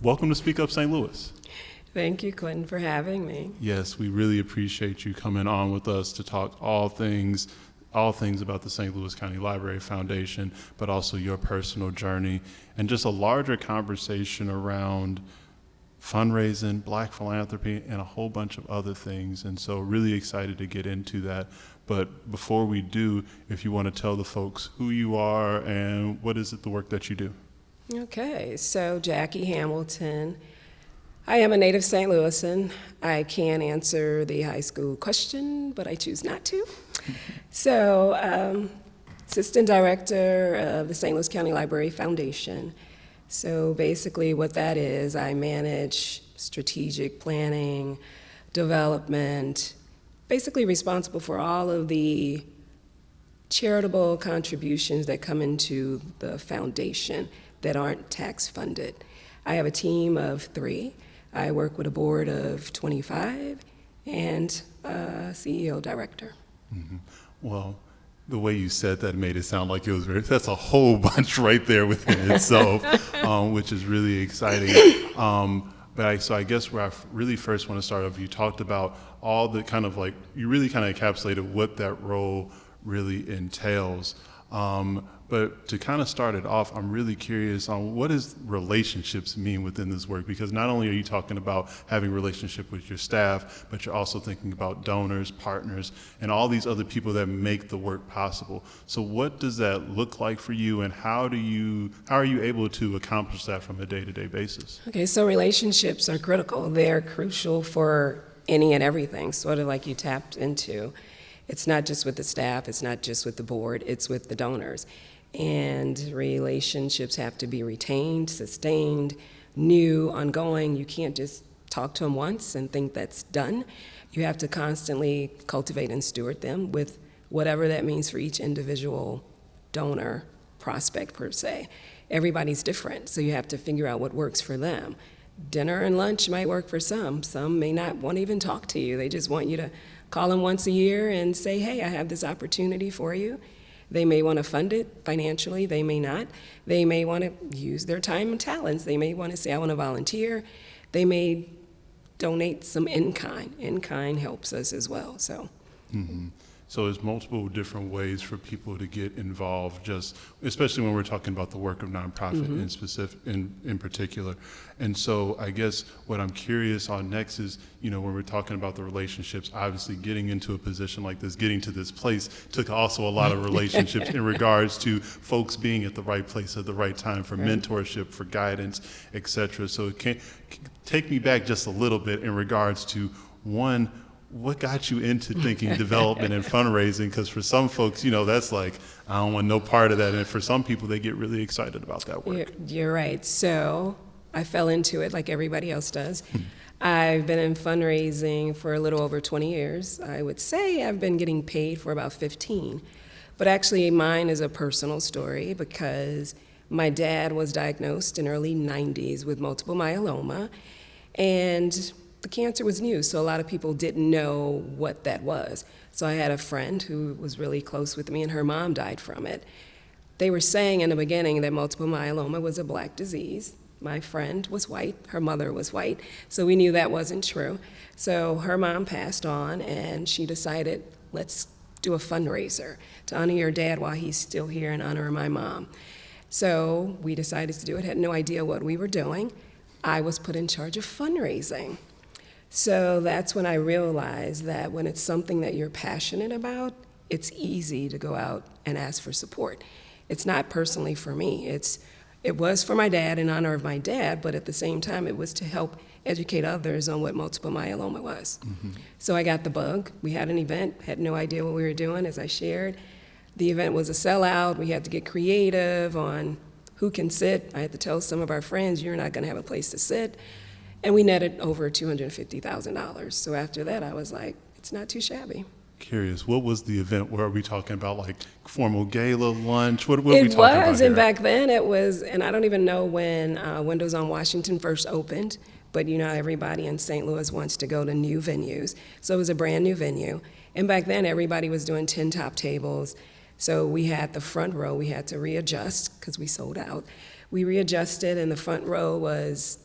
welcome to Speak Up St. Louis. Thank you, Quinton, for having me. Yes, we really appreciate you coming on with us to talk all things about the St. Louis County Library Foundation, but also your personal journey and just a larger conversation around fundraising, Black philanthropy, and a whole bunch of other things. And so really excited to get into that. But before we do, if you want to tell the folks who you are and what is it, the work that you do? Okay, so Jackie Hamilton. I am a native St. Louisan. I can answer the high school question, but I choose not to. So, Assistant Director of the St. Louis County Library Foundation. So basically what that is, I manage strategic planning, development, basically responsible for all of the charitable contributions that come into the foundation that aren't tax funded. I have a team of 3. I work with a board of 25 and a CEO director. Mm-hmm. Well, the way you said that made it sound like it was that's a whole bunch right there within itself, which is really exciting. So I guess where I really first want to start off, you talked about all the kind of you really kind of encapsulated what that role really entails. But to kind of start it off, I'm really curious on what does relationships mean within this work? Because not only are you talking about having a relationship with your staff, but you're also thinking about donors, partners, and all these other people that make the work possible. So what does that look like for you, and how are you able to accomplish that from a day-to-day basis? Okay, so relationships are critical. They're crucial for any and everything, sort of like you tapped into. It's not just with the staff, it's not just with the board, it's with the donors. And relationships have to be retained, sustained, new, ongoing. You can't just talk to them once and think that's done. You have to constantly cultivate and steward them with whatever that means for each individual donor prospect per se. Everybody's different, so you have to figure out what works for them. Dinner and lunch might work for some. Some may not want to even talk to you. They just want you to call them once a year and say, hey, I have this opportunity for you. They may want to fund it financially, they may not. They may want to use their time and talents. They may want to say, I want to volunteer. They may donate some in-kind. In-kind helps us as well, so. Mm-hmm. So there's multiple different ways for people to get involved, just especially when we're talking about the work of nonprofit in particular. And so I guess what I'm curious on next is, when we're talking about the relationships, obviously getting into a position like this, getting to this place took also a lot of relationships in regards to folks being at the right place at the right time for mentorship, for guidance, et cetera. So take me back just a little bit in regards to one, what got you into thinking development and fundraising? Because for some folks, that's like, I don't want no part of that. And for some people, they get really excited about that work. You're right. So I fell into it like everybody else does. I've been in fundraising for a little over 20 years. I would say I've been getting paid for about 15. But actually, mine is a personal story because my dad was diagnosed in early 90s with multiple myeloma. And the cancer was new, so a lot of people didn't know what that was. So I had a friend who was really close with me, and her mom died from it. They were saying in the beginning that multiple myeloma was a Black disease. My friend was white, her mother was white, so we knew that wasn't true. So her mom passed on, and she decided, let's do a fundraiser to honor your dad while he's still here and honor my mom. So we decided to do it, had no idea what we were doing. I was put in charge of fundraising. So that's when I realized that when it's something that you're passionate about, it's easy to go out and ask for support. It's not personally for me. It was for my dad, in honor of my dad, but at the same time, it was to help educate others on what multiple myeloma was. Mm-hmm. So I got the bug. We had an event, had no idea what we were doing, as I shared. The event was a sellout. We had to get creative on who can sit. I had to tell some of our friends, you're not going to have a place to sit. And we netted over $250,000. So after that, I was like, it's not too shabby. Curious, what was the event? Where are we talking about, like formal gala, lunch? What are we talking about? It was, and back then it was, and I don't even know when Windows on Washington first opened, but everybody in St. Louis wants to go to new venues. So it was a brand new venue. And back then, everybody was doing 10 top tables. So we had the front row, we had to readjust because we sold out. We readjusted, and the front row was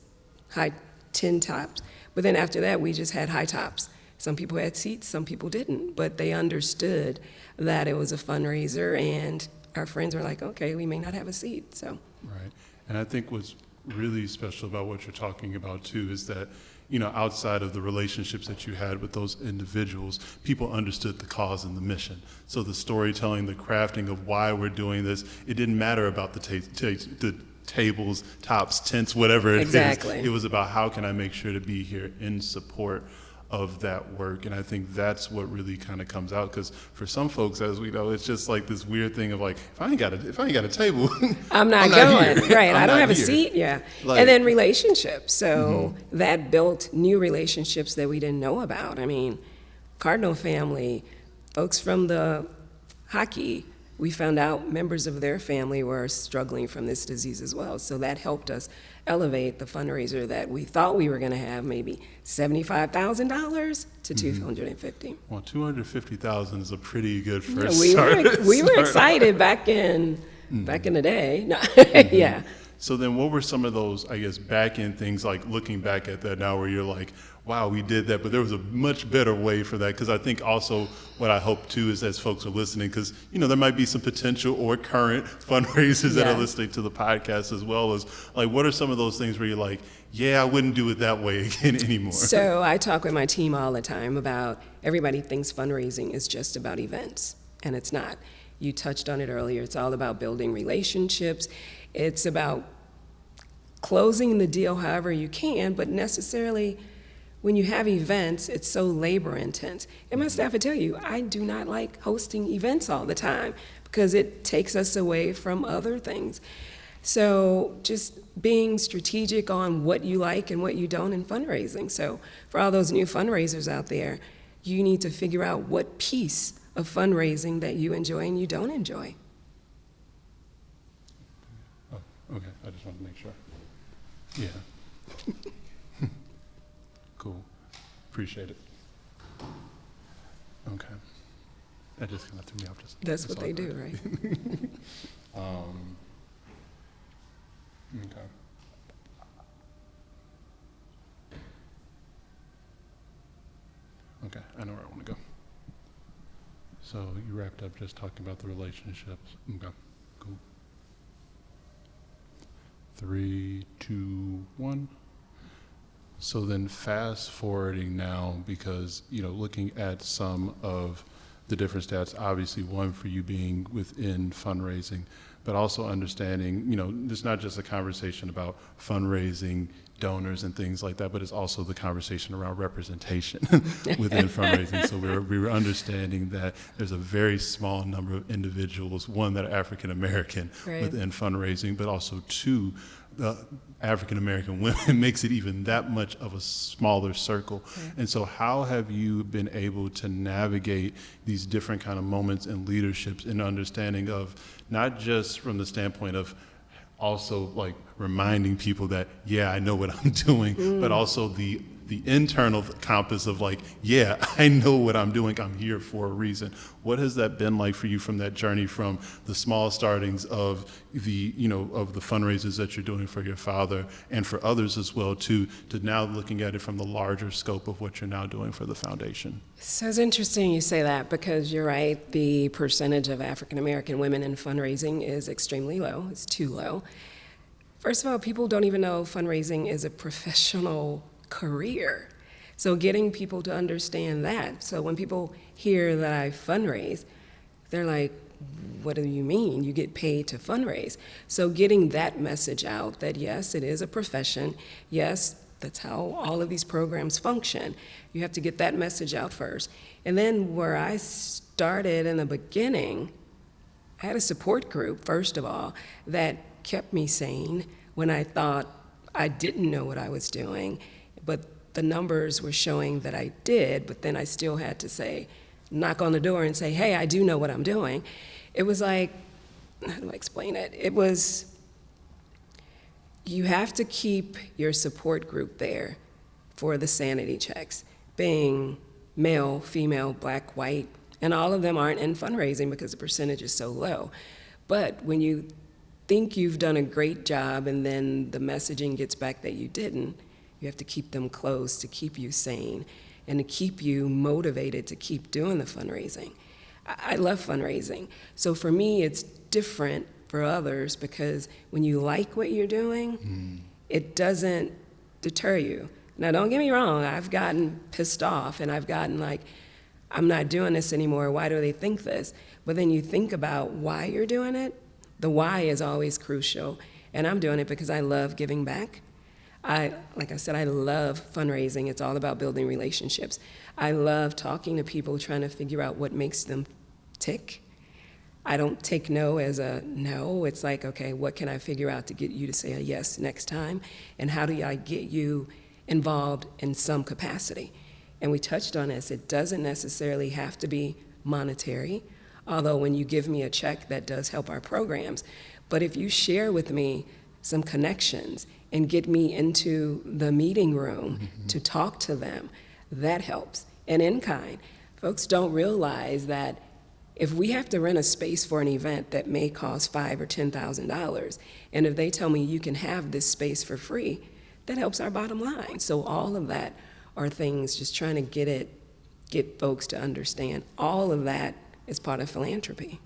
high tin tops. But then after that, we just had high tops. Some people had seats, some people didn't, but they understood that it was a fundraiser, and our friends were like, okay, we may not have a seat, so. Right. And I think what's really special about what you're talking about too is that, you know, outside of the relationships that you had with those individuals, people understood the cause and the mission. So the storytelling, the crafting of why we're doing this, it didn't matter about the tables, tops, tents, whatever it Exactly. is. It was about how can I make sure to be here in support of that work. And I think that's what really kind of comes out, because for some folks, as we know, it's just like this weird thing of like, if I ain't got a table, I'm not here. going. Right. I'm I don't not have a here. seat. Yeah. Like- And then relationships. So that built new relationships that we didn't know about. I mean, Cardinal family, folks from the hockey, we found out members of their family were struggling from this disease as well. So that helped us elevate the fundraiser that we thought we were going to have, maybe $75,000 to $250,000. Well, 250,000 is a pretty good Yeah, first we start. were excited back in the day. No, yeah. So then what were some of those, I guess, back end things, like looking back at that now where you're like, wow, we did that, but there was a much better way for that? Because I think also what I hope too is as folks are listening, because, you know, there might be some potential or current fundraisers that are Yeah. listening to the podcast, as well as like, what are some of those things where you're like, yeah, I wouldn't do it that way again anymore? So I talk with my team all the time about everybody thinks fundraising is just about events, and it's not. You touched on it earlier. It's all about building relationships. It's about closing the deal however you can, but necessarily when you have events, it's so labor intense. And my staff would tell you, I do not like hosting events all the time because it takes us away from other things. So just being strategic on what you like and what you don't in fundraising. So for all those new fundraisers out there, you need to figure out what piece of fundraising that you enjoy and you don't enjoy. Oh, okay, I just wanted to make sure. Yeah. Cool. Appreciate it. Okay. That just kind of threw me off. That's what they do, right? Okay. Okay, I know where I want to go. So you wrapped up just talking about the relationships. Okay, cool. 3, 2, 1. So then fast forwarding now, because, you know, looking at some of the different stats, obviously one for you being within fundraising, but also understanding, you know, it's not just a conversation about fundraising, donors and things like that, but it's also the conversation around representation within fundraising. So we were understanding that there's a very small number of individuals, one, that are African American Right. within fundraising, but also two, the African American women makes it even that much of a smaller circle. Right. And so how have you been able to navigate these different kind of moments in leaderships and understanding of not just from the standpoint of also like reminding people that, yeah, I know what I'm doing, but also the internal compass of like, yeah, I know what I'm doing. I'm here for a reason. What has that been like for you from that journey, from the small startings of the, you know, of the fundraisers that you're doing for your father and for others as well, to now looking at it from the larger scope of what you're now doing for the foundation? So it's interesting you say that, because you're right, the percentage of African American women in fundraising is extremely low. It's too low. First of all, people don't even know fundraising is a professional career. So getting people to understand that. So when people hear that I fundraise, they're like, what do you mean? You get paid to fundraise. So getting that message out that yes, it is a profession. Yes, that's how all of these programs function. You have to get that message out first. And then where I started in the beginning, I had a support group, first of all, that kept me sane when I thought I didn't know what I was doing, but the numbers were showing that I did, but then I still had to say, knock on the door and say, hey, I do know what I'm doing. It was like, how do I explain it? It was, you have to keep your support group there for the sanity checks, being male, female, black, white, and all of them aren't in fundraising because the percentage is so low. But when you think you've done a great job and then the messaging gets back that you didn't, You have to keep them close to keep you sane and to keep you motivated to keep doing the fundraising. I love fundraising. So for me, it's different for others because when you like what you're doing, it doesn't deter you. Now, don't get me wrong, I've gotten pissed off and I've gotten like, I'm not doing this anymore. Why do they think this? But then you think about why you're doing it. The why is always crucial. And I'm doing it because I love giving back. Like I said, I love fundraising. It's all about building relationships. I love talking to people, trying to figure out what makes them tick. I don't take no as a no. It's like, okay, what can I figure out to get you to say a yes next time? And how do I get you involved in some capacity? And we touched on this. It doesn't necessarily have to be monetary, although when you give me a check, that does help our programs. But if you share with me some connections and get me into the meeting room to talk to them, that helps. And in kind, folks don't realize that if we have to rent a space for an event that may cost $5,000 or $10,000, and if they tell me you can have this space for free, that helps our bottom line. So all of that are things, just trying to get folks to understand. All of that is part of philanthropy.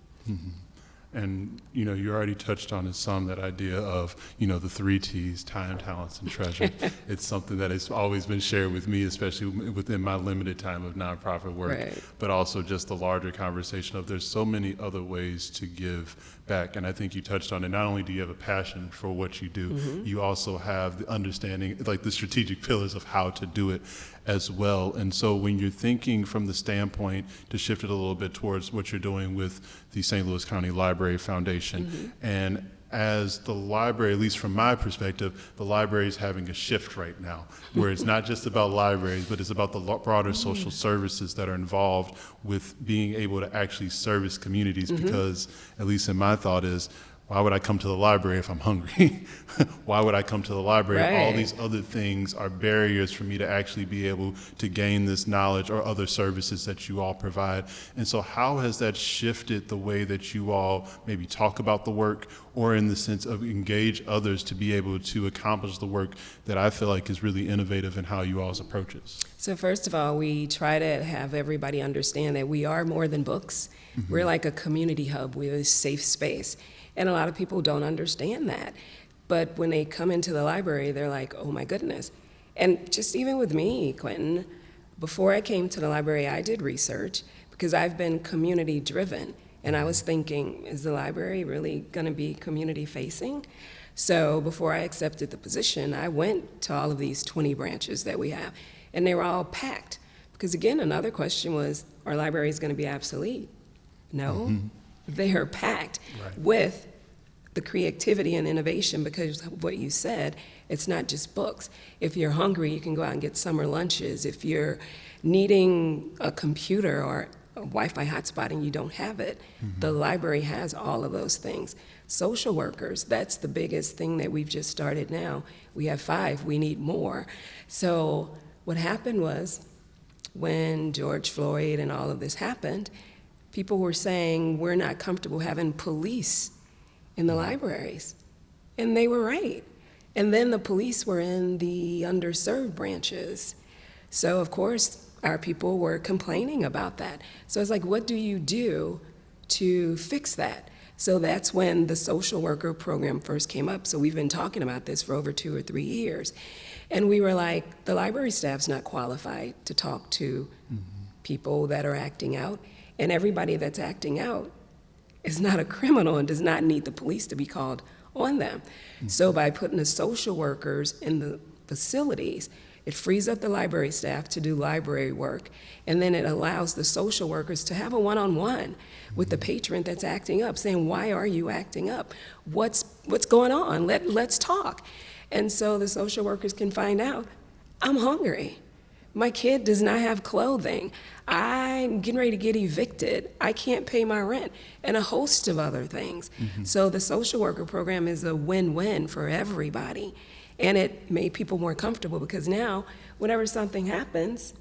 And, you already touched on some, that idea of, the 3 T's, time, talents, and treasure. It's something that has always been shared with me, especially within my limited time of nonprofit work, Right. but also just the larger conversation of there's so many other ways to give back. And I think you touched on it. Not only do you have a passion for what you do, you also have the understanding, like the strategic pillars of how to do it as well. And so when you're thinking from the standpoint, to shift it a little bit towards what you're doing with the St. Louis County Library Foundation, and as the library, at least from my perspective, the library is having a shift right now, where it's not just about libraries, but it's about the broader social services that are involved with being able to actually service communities, because at least in my thought is, why would I come to the library if I'm hungry? Why would I come to the library? Right. All these other things are barriers for me to actually be able to gain this knowledge or other services that you all provide. And so how has that shifted the way that you all maybe talk about the work, or in the sense of engage others to be able to accomplish the work that I feel like is really innovative in how you all's approaches? So first of all, we try to have everybody understand that we are more than books. We're like a community hub. We're a safe space. And a lot of people don't understand that. But when they come into the library, they're like, oh my goodness. And just even with me, Quinton, before I came to the library, I did research because I've been community driven. And I was thinking, is the library really gonna be community facing? So before I accepted the position, I went to all of these 20 branches that we have, and they were all packed. Because again, another question was, are libraries gonna be obsolete? No. They are packed with the creativity and innovation, because of what you said, it's not just books. If you're hungry, you can go out and get summer lunches. If you're needing a computer or a Wi-Fi hotspot and you don't have it, the library has all of those things. Social workers, that's the biggest thing that we've just started now. We have 5, we need more. So what happened was, when George Floyd and all of this happened, people were saying, we're not comfortable having police in the libraries. And they were right. And then the police were in the underserved branches. So of course, our people were complaining about that. So it's like, what do you do to fix that? So that's when the social worker program first came up. So we've been talking about this for over 2 or 3 years. And we were like, the library staff's not qualified to talk to people that are acting out. And everybody that's acting out is not a criminal and does not need the police to be called on them. So by putting the social workers in the facilities, it frees up the library staff to do library work, and then it allows the social workers to have a one-on-one with the patron that's acting up, saying, why are you acting up? What's going on? Let's talk. And so the social workers can find out, I'm hungry. My kid does not have clothing. I'm getting ready to get evicted. I can't pay my rent, and a host of other things. So the social worker program is a win-win for everybody. And it made people more comfortable, because now, whenever something happens,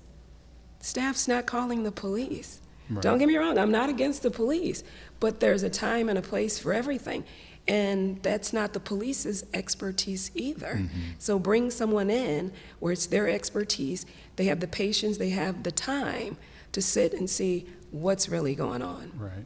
staff's not calling the police. Right. Don't get me wrong, I'm not against the police, but there's a time and a place for everything. And that's not the police's expertise either. So bring someone in where it's their expertise, they have the patience, they have the time to sit and see what's really going on. Right.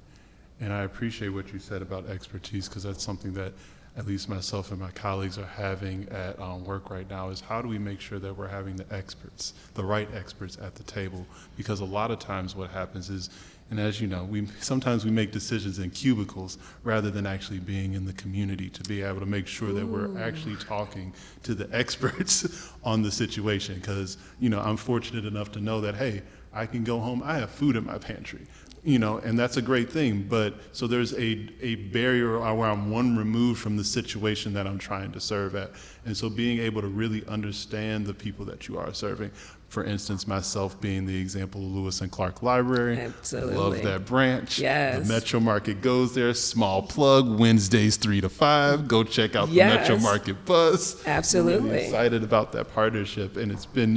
And I appreciate what you said about expertise, because that's something that at least myself and my colleagues are having at work right now, is how do we make sure that we're having the experts, the right experts at the table? Because a lot of times what happens is, and as you know, sometimes we make decisions in cubicles rather than actually being in the community to be able to make sure that we're actually talking to the experts on the situation. Because, I'm fortunate enough to know that, hey, I can go home, I have food in my pantry, and that's a great thing. But so there's a barrier where I'm one removed from the situation that I'm trying to serve at. And so being able to really understand the people that you are serving. For instance, myself being the example of Lewis and Clark Library. Absolutely. Love that branch. Yes. The Metro Market goes there. Small plug, Wednesdays 3 to 5. Go check out the Yes. Metro Market bus. Absolutely. Really excited about that partnership. And it's been,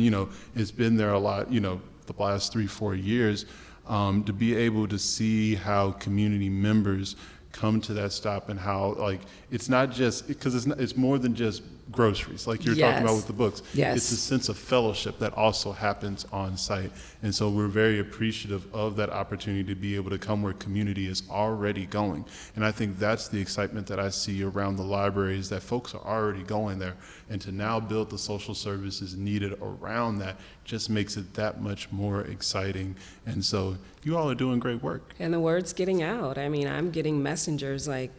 it's been there a lot, the last 3-4 years, to be able to see how community members come to that stop, and how it's not just because it's more than just groceries like you're talking about with the books. Yes. It's a sense of fellowship that also happens on site. And so we're very appreciative of that opportunity to be able to come where community is already going. And I think that's the excitement that I see around the library, is that folks are already going there, and to now build the social services needed around that just makes it that much more exciting. And so you all are doing great work. And the word's getting out. I mean, I'm getting messengers like,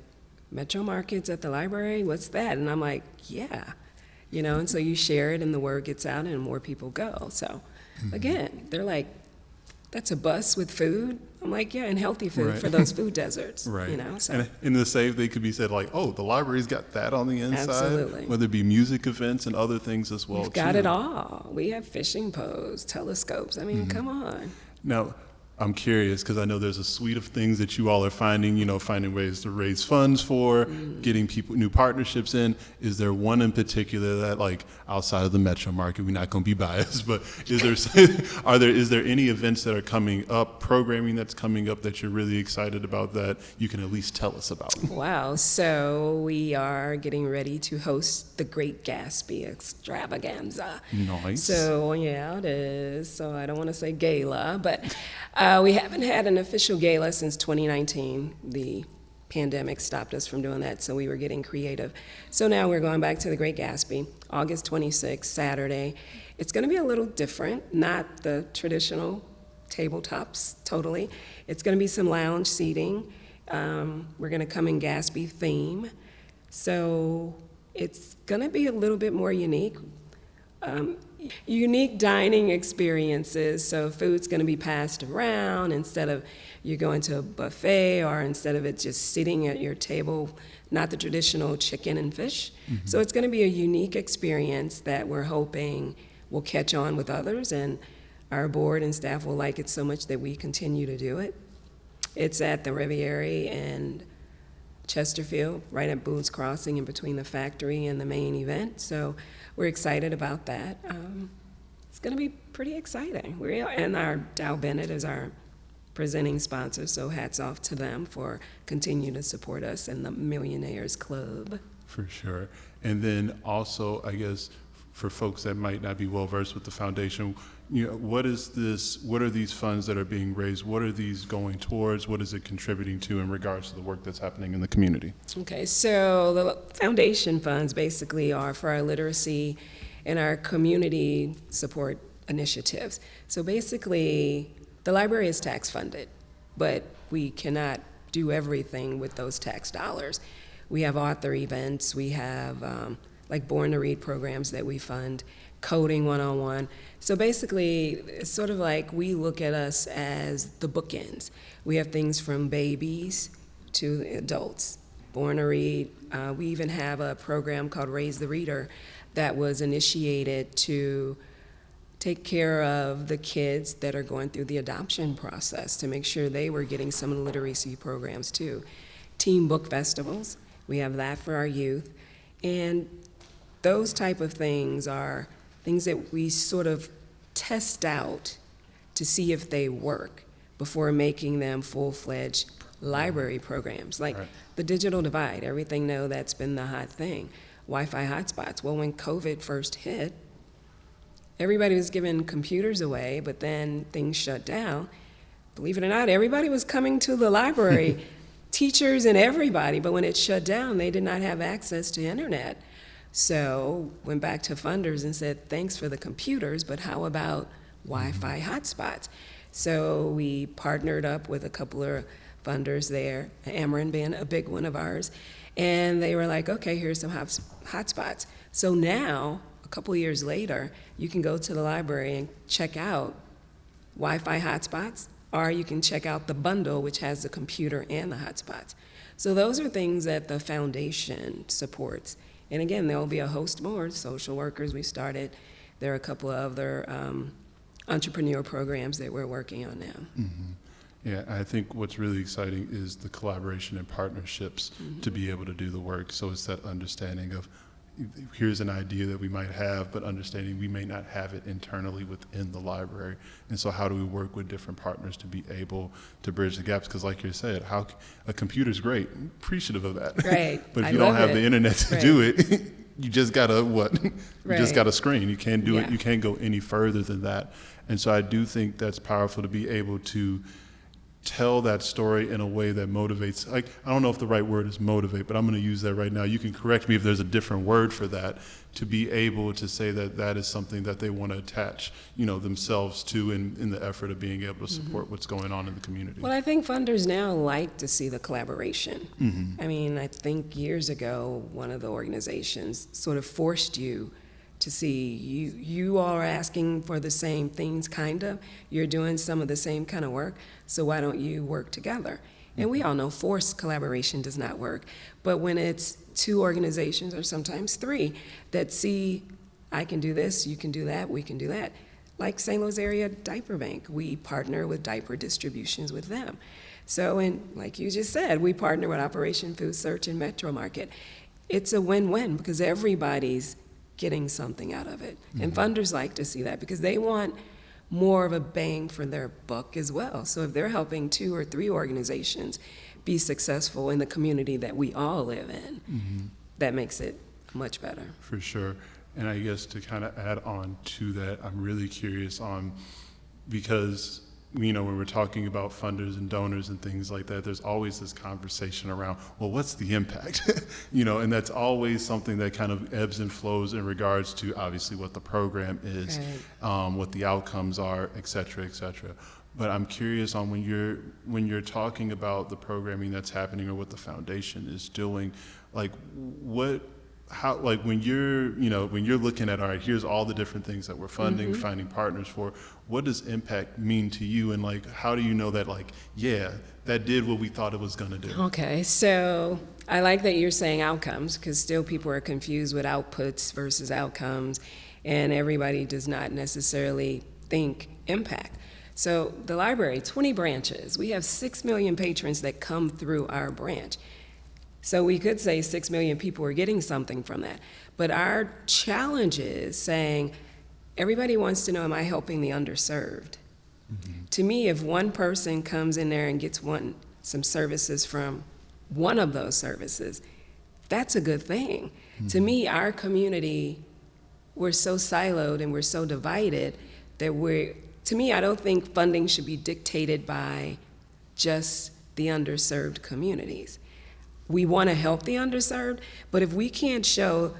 Metro Markets at the library, what's that? And I'm like, yeah, and so you share it and the word gets out and more people go. So again, they're like, that's a bus with food. I'm like, yeah, and healthy food Right. for those food deserts, Right. So. And in the same, they could be said like, oh, the library's got that on the inside. Absolutely. Whether it be music events and other things as well. We've got too. it all. We have fishing posts, telescopes. I mean, come on. Now, I'm curious, because I know there's a suite of things that you all are finding, finding ways to raise funds for, getting people, new partnerships in. Is there one in particular that, outside of the Metro Market, we're not going to be biased, but is there any events that are coming up, programming that's coming up that you're really excited about that you can at least tell us about? Wow. So we are getting ready to host the Great Gatsby Extravaganza. Nice. So, yeah, it is. So I don't want to say gala, but we haven't had an official gala since 2019. The pandemic stopped us from doing that, so we were getting creative. So now we're going back to the Great Gatsby, August 26th, Saturday. It's going to be a little different, not the traditional tabletops totally. It's going to be some lounge seating. We're going to come in Gatsby theme. So it's going to be a little bit more unique. Unique dining experiences. So food's going to be passed around instead of you going to a buffet, or instead of it just sitting at your table, not the traditional chicken and fish. So it's going to be a unique experience that we're hoping will catch on with others, and our board and staff will like it so much that we continue to do it. It's at the Riviera and Chesterfield, right at Boone's Crossing, in between the factory and the main event. So we're excited about that. It's going to be pretty exciting. And our Dow Bennett is our presenting sponsor, so hats off to them for continuing to support us in the Millionaires Club. For sure. And then also, I guess, for folks that might not be well versed with the foundation, what is this? What are these funds that are being raised? What are these going towards? What is it contributing to in regards to the work that's happening in the community? Okay, so the foundation funds basically are for our literacy and our community support initiatives. So basically, the library is tax funded, but we cannot do everything with those tax dollars. We have author events, we have like Born to Read programs that we fund, coding 101. So basically, it's sort of like we look at us as the bookends. We have things from babies to adults. Born to Read, we even have a program called Raise the Reader that was initiated to take care of the kids that are going through the adoption process, to make sure they were getting some of the literacy programs too. Teen book festivals, we have that for our youth. And those type of things are things that we sort of test out to see if they work before making them full-fledged library programs, like Right. the digital divide. Everything know that's been the hot thing. Wi-Fi hotspots. Well, when COVID first hit, everybody was giving computers away, but then things shut down. Believe it or not, everybody was coming to the library, teachers and everybody, but when it shut down, they did not have access to internet. So went back to funders and said, thanks for the computers, but how about Wi-Fi hotspots? So we partnered up with a couple of funders there, Ameren being a big one of ours, and they were like, okay, here's some hotspots. So now, a couple years later, you can go to the library and check out Wi-Fi hotspots, or you can check out the bundle, which has the computer and the hotspots. So those are things that the foundation supports. And again, there will be a host more social workers we started. There are a couple of other entrepreneur programs that we're working on now. Yeah, I think what's really exciting is the collaboration and partnerships to be able to do the work. So it's that understanding of here's an idea that we might have, but understanding we may not have it internally within the library. And so how do we work with different partners to be able to bridge the gaps? Because like you said, how a computer's great, I'm appreciative of that. Right. But if I you don't love have it. the internet to Right. do it, you just gotta you just Right. got a screen. You can't do it. Yeah. You can't go any further than that. And so I do think that's powerful to be able to tell that story in a way that motivates. Like, I don't know if the right word is motivate, but I'm going to use that right now. You can correct me if there's a different word for that, to be able to say that that is something that they want to attach, themselves to in the effort of being able to support what's going on in the community. Well, I think funders now like to see the collaboration. I mean, I think years ago, one of the organizations sort of forced you to see you all are asking for the same things, kind of. You're doing some of the same kind of work, so why don't you work together? And we all know forced collaboration does not work. But when it's two organizations, or sometimes three, that see, I can do this, you can do that, we can do that. Like St. Louis Area Diaper Bank, we partner with diaper distributions with them. So, and like you just said, we partner with Operation Food Search and Metro Market. It's a win-win because everybody's getting something out of it. And funders like to see that because they want more of a bang for their buck as well. So if they're helping 2 or 3 organizations be successful in the community that we all live in, that makes it much better. For sure. And I guess to kind of add on to that, I'm really curious on, because when we're talking about funders and donors and things like that, there's always this conversation around, well, what's the impact? And that's always something that kind of ebbs and flows in regards to obviously what the program is, what the outcomes are, et cetera, et cetera. But I'm curious on when you're talking about the programming that's happening or what the foundation is doing, like when you're looking at, all right, here's all the different things that we're funding, finding partners for, what does impact mean to you? And like, how do you know that, like, yeah, that did what we thought it was going to do? Okay, so I like that you're saying outcomes because still people are confused with outputs versus outcomes, and everybody does not necessarily think impact. So the library, 20 branches, we have 6 million patrons that come through our branch. So we could say 6 million people are getting something from that. But our challenge is saying, everybody wants to know, am I helping the underserved? To me, if one person comes in there and gets some services from one of those services, that's a good thing. To me, our community, we're so siloed and we're so divided that to me, I don't think funding should be dictated by just the underserved communities. We want to help the underserved, but if we can't show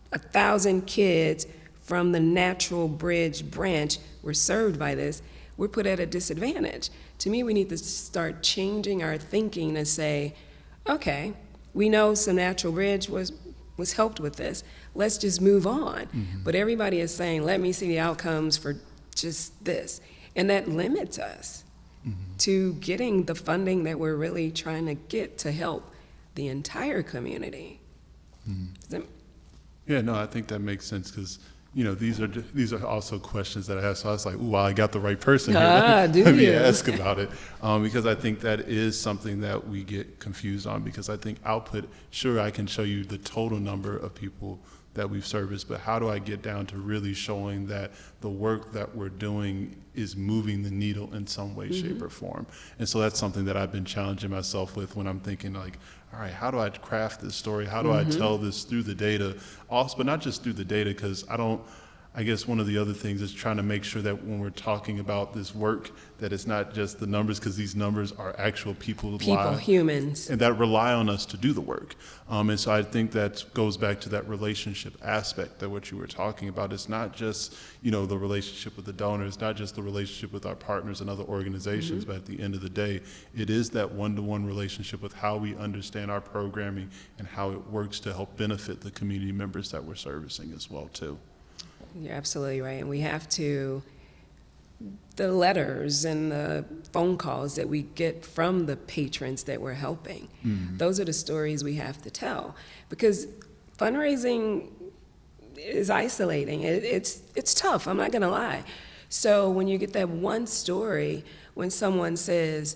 1,000 kids from the Natural Bridge branch were served by this, we're put at a disadvantage. To me, we need to start changing our thinking to say, okay, we know some Natural Bridge was helped with this. Let's just move on. But everybody is saying, let me see the outcomes for just this. And that limits us to getting the funding that we're really trying to get to help the entire community. Yeah, no, I think that makes sense because, these are also questions that I ask. So I was like, ooh, well, I got the right person here. Let me ask about it. Because I think that is something that we get confused on because I think output, sure, I can show you the total number of people that we've serviced, but how do I get down to really showing that the work that we're doing is moving the needle in some way, shape, or form? And so that's something that I've been challenging myself with when I'm thinking like, all right, how do I craft this story? How do I tell this through the data? Also, but not just through the data, because I guess one of the other things is trying to make sure that when we're talking about this work, that it's not just the numbers, because these numbers are actual people, humans. and that rely on us to do the work. And so I think that goes back to that relationship aspect that what you were talking about. It's not just, the relationship with the donors, not just the relationship with our partners and other organizations, but at the end of the day, it is that one-to-one relationship with how we understand our programming and how it works to help benefit the community members that we're servicing as well, too. You're absolutely right. And we have to, the letters and the phone calls that we get from the patrons that we're helping, those are the stories we have to tell. Because fundraising is isolating. It's tough, I'm not going to lie. So when you get that one story, when someone says,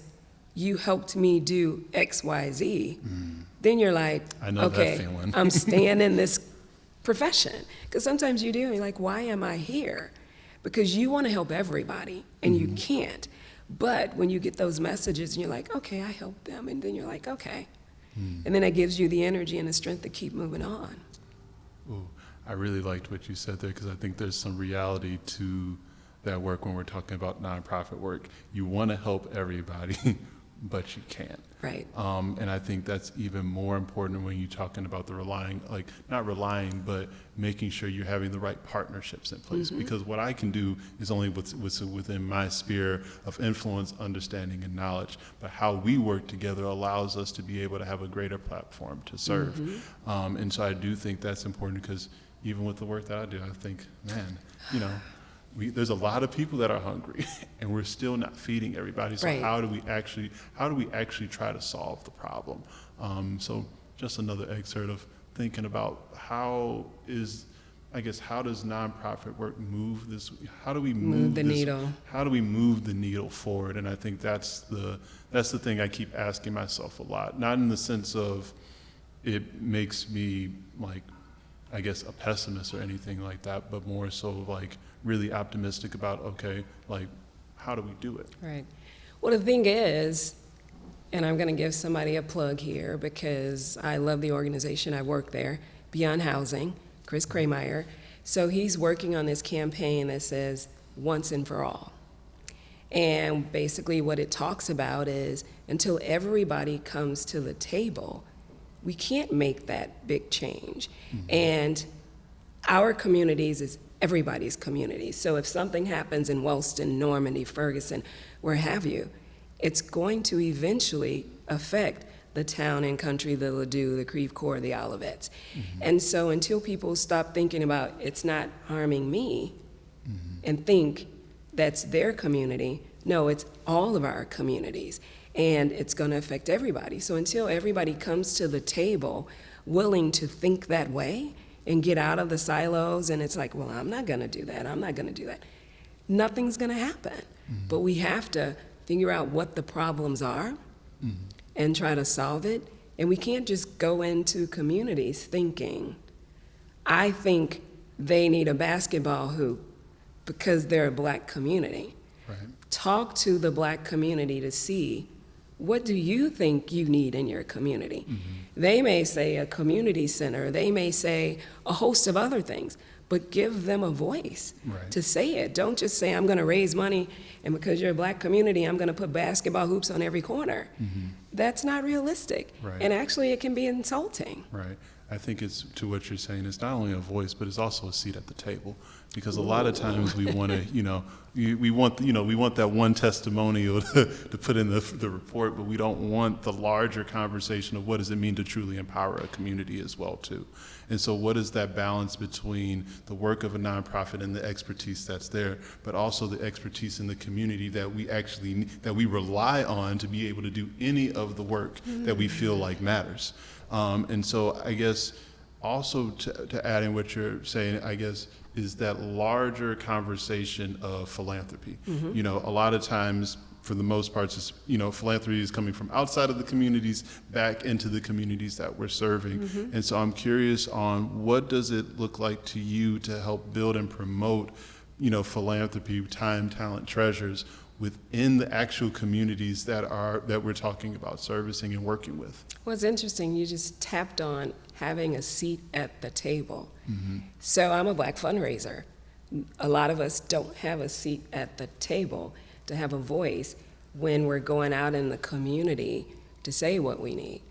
you helped me do X, Y, Z, then you're like, I know okay, that feeling. I'm staying in this profession. Because sometimes you do, and you're like, why am I here? Because you want to help everybody, and you can't. But when you get those messages, and you're like, okay, I helped them, and then you're like, okay. And then that gives you the energy and the strength to keep moving on. Ooh, I really liked what you said there, because I think there's some reality to that work when we're talking about nonprofit work. You want to help everybody, but you can't. Right. And I think that's even more important when you're talking about the not relying, but making sure you're having the right partnerships in place. Because what I can do is only what's within my sphere of influence, understanding, and knowledge. But how we work together allows us to be able to have a greater platform to serve. And so I do think that's important, because even with the work that I do, I think, man, there's a lot of people that are hungry, and we're still not feeding everybody. So Right. how do we actually try to solve the problem? So just another excerpt of thinking about how does nonprofit work move this? How do we move the this, needle. How do we move the needle forward? And I think that's the thing I keep asking myself a lot. Not in the sense of it makes me a pessimist or anything like that, but more so really optimistic about, how do we do it? Right. Well, the thing is, and I'm going to give somebody a plug here because I love the organization. I work there, Beyond Housing, Chris Krameyer. So he's working on this campaign that says once and for all. And basically what it talks about is until everybody comes to the table, we can't make that big change. And our communities is everybody's community. So if something happens in Wellston, Normandy, Ferguson, where have you, it's going to eventually affect the town and country, the Ladue, the Creve Coeur, the Olivets. And so until people stop thinking about it's not harming me and think that's their community, no, it's all of our communities. And it's going to affect everybody. So until everybody comes to the table willing to think that way and get out of the silos, and it's like, well, I'm not going to do that, I'm not going to do that, nothing's going to happen. But we have to figure out what the problems are and try to solve it. And we can't just go into communities thinking, I think they need a basketball hoop because they're a black community. Right. Talk to the black community to see, what do you think you need in your community? They may say a community center, they may say a host of other things, but give them a voice to say it. Don't just say, I'm going to raise money, and because you're a black community, I'm going to put basketball hoops on every corner. That's not realistic. Right. And actually, it can be insulting. Right. I think it's, to what you're saying, it's not only a voice, but it's also a seat at the table. Because a lot of times we want to, we want that one testimonial to put in the report, but we don't want the larger conversation of what does it mean to truly empower a community as well, too. And so what is that balance between the work of a nonprofit and the expertise that's there, but also the expertise in the community that we rely on to be able to do any of the work that we feel like matters. And so I guess also to add in what you're saying, I guess, is that larger conversation of philanthropy. A lot of times for the most part, just, philanthropy is coming from outside of the communities back into the communities that we're serving. And so I'm curious on what does it look like to you to help build and promote, philanthropy, time, talent, treasures within the actual communities that we're talking about servicing and working with. Well, it's interesting. You just tapped on having a seat at the table. So I'm a Black fundraiser. A lot of us don't have a seat at the table to have a voice when we're going out in the community to say what we need.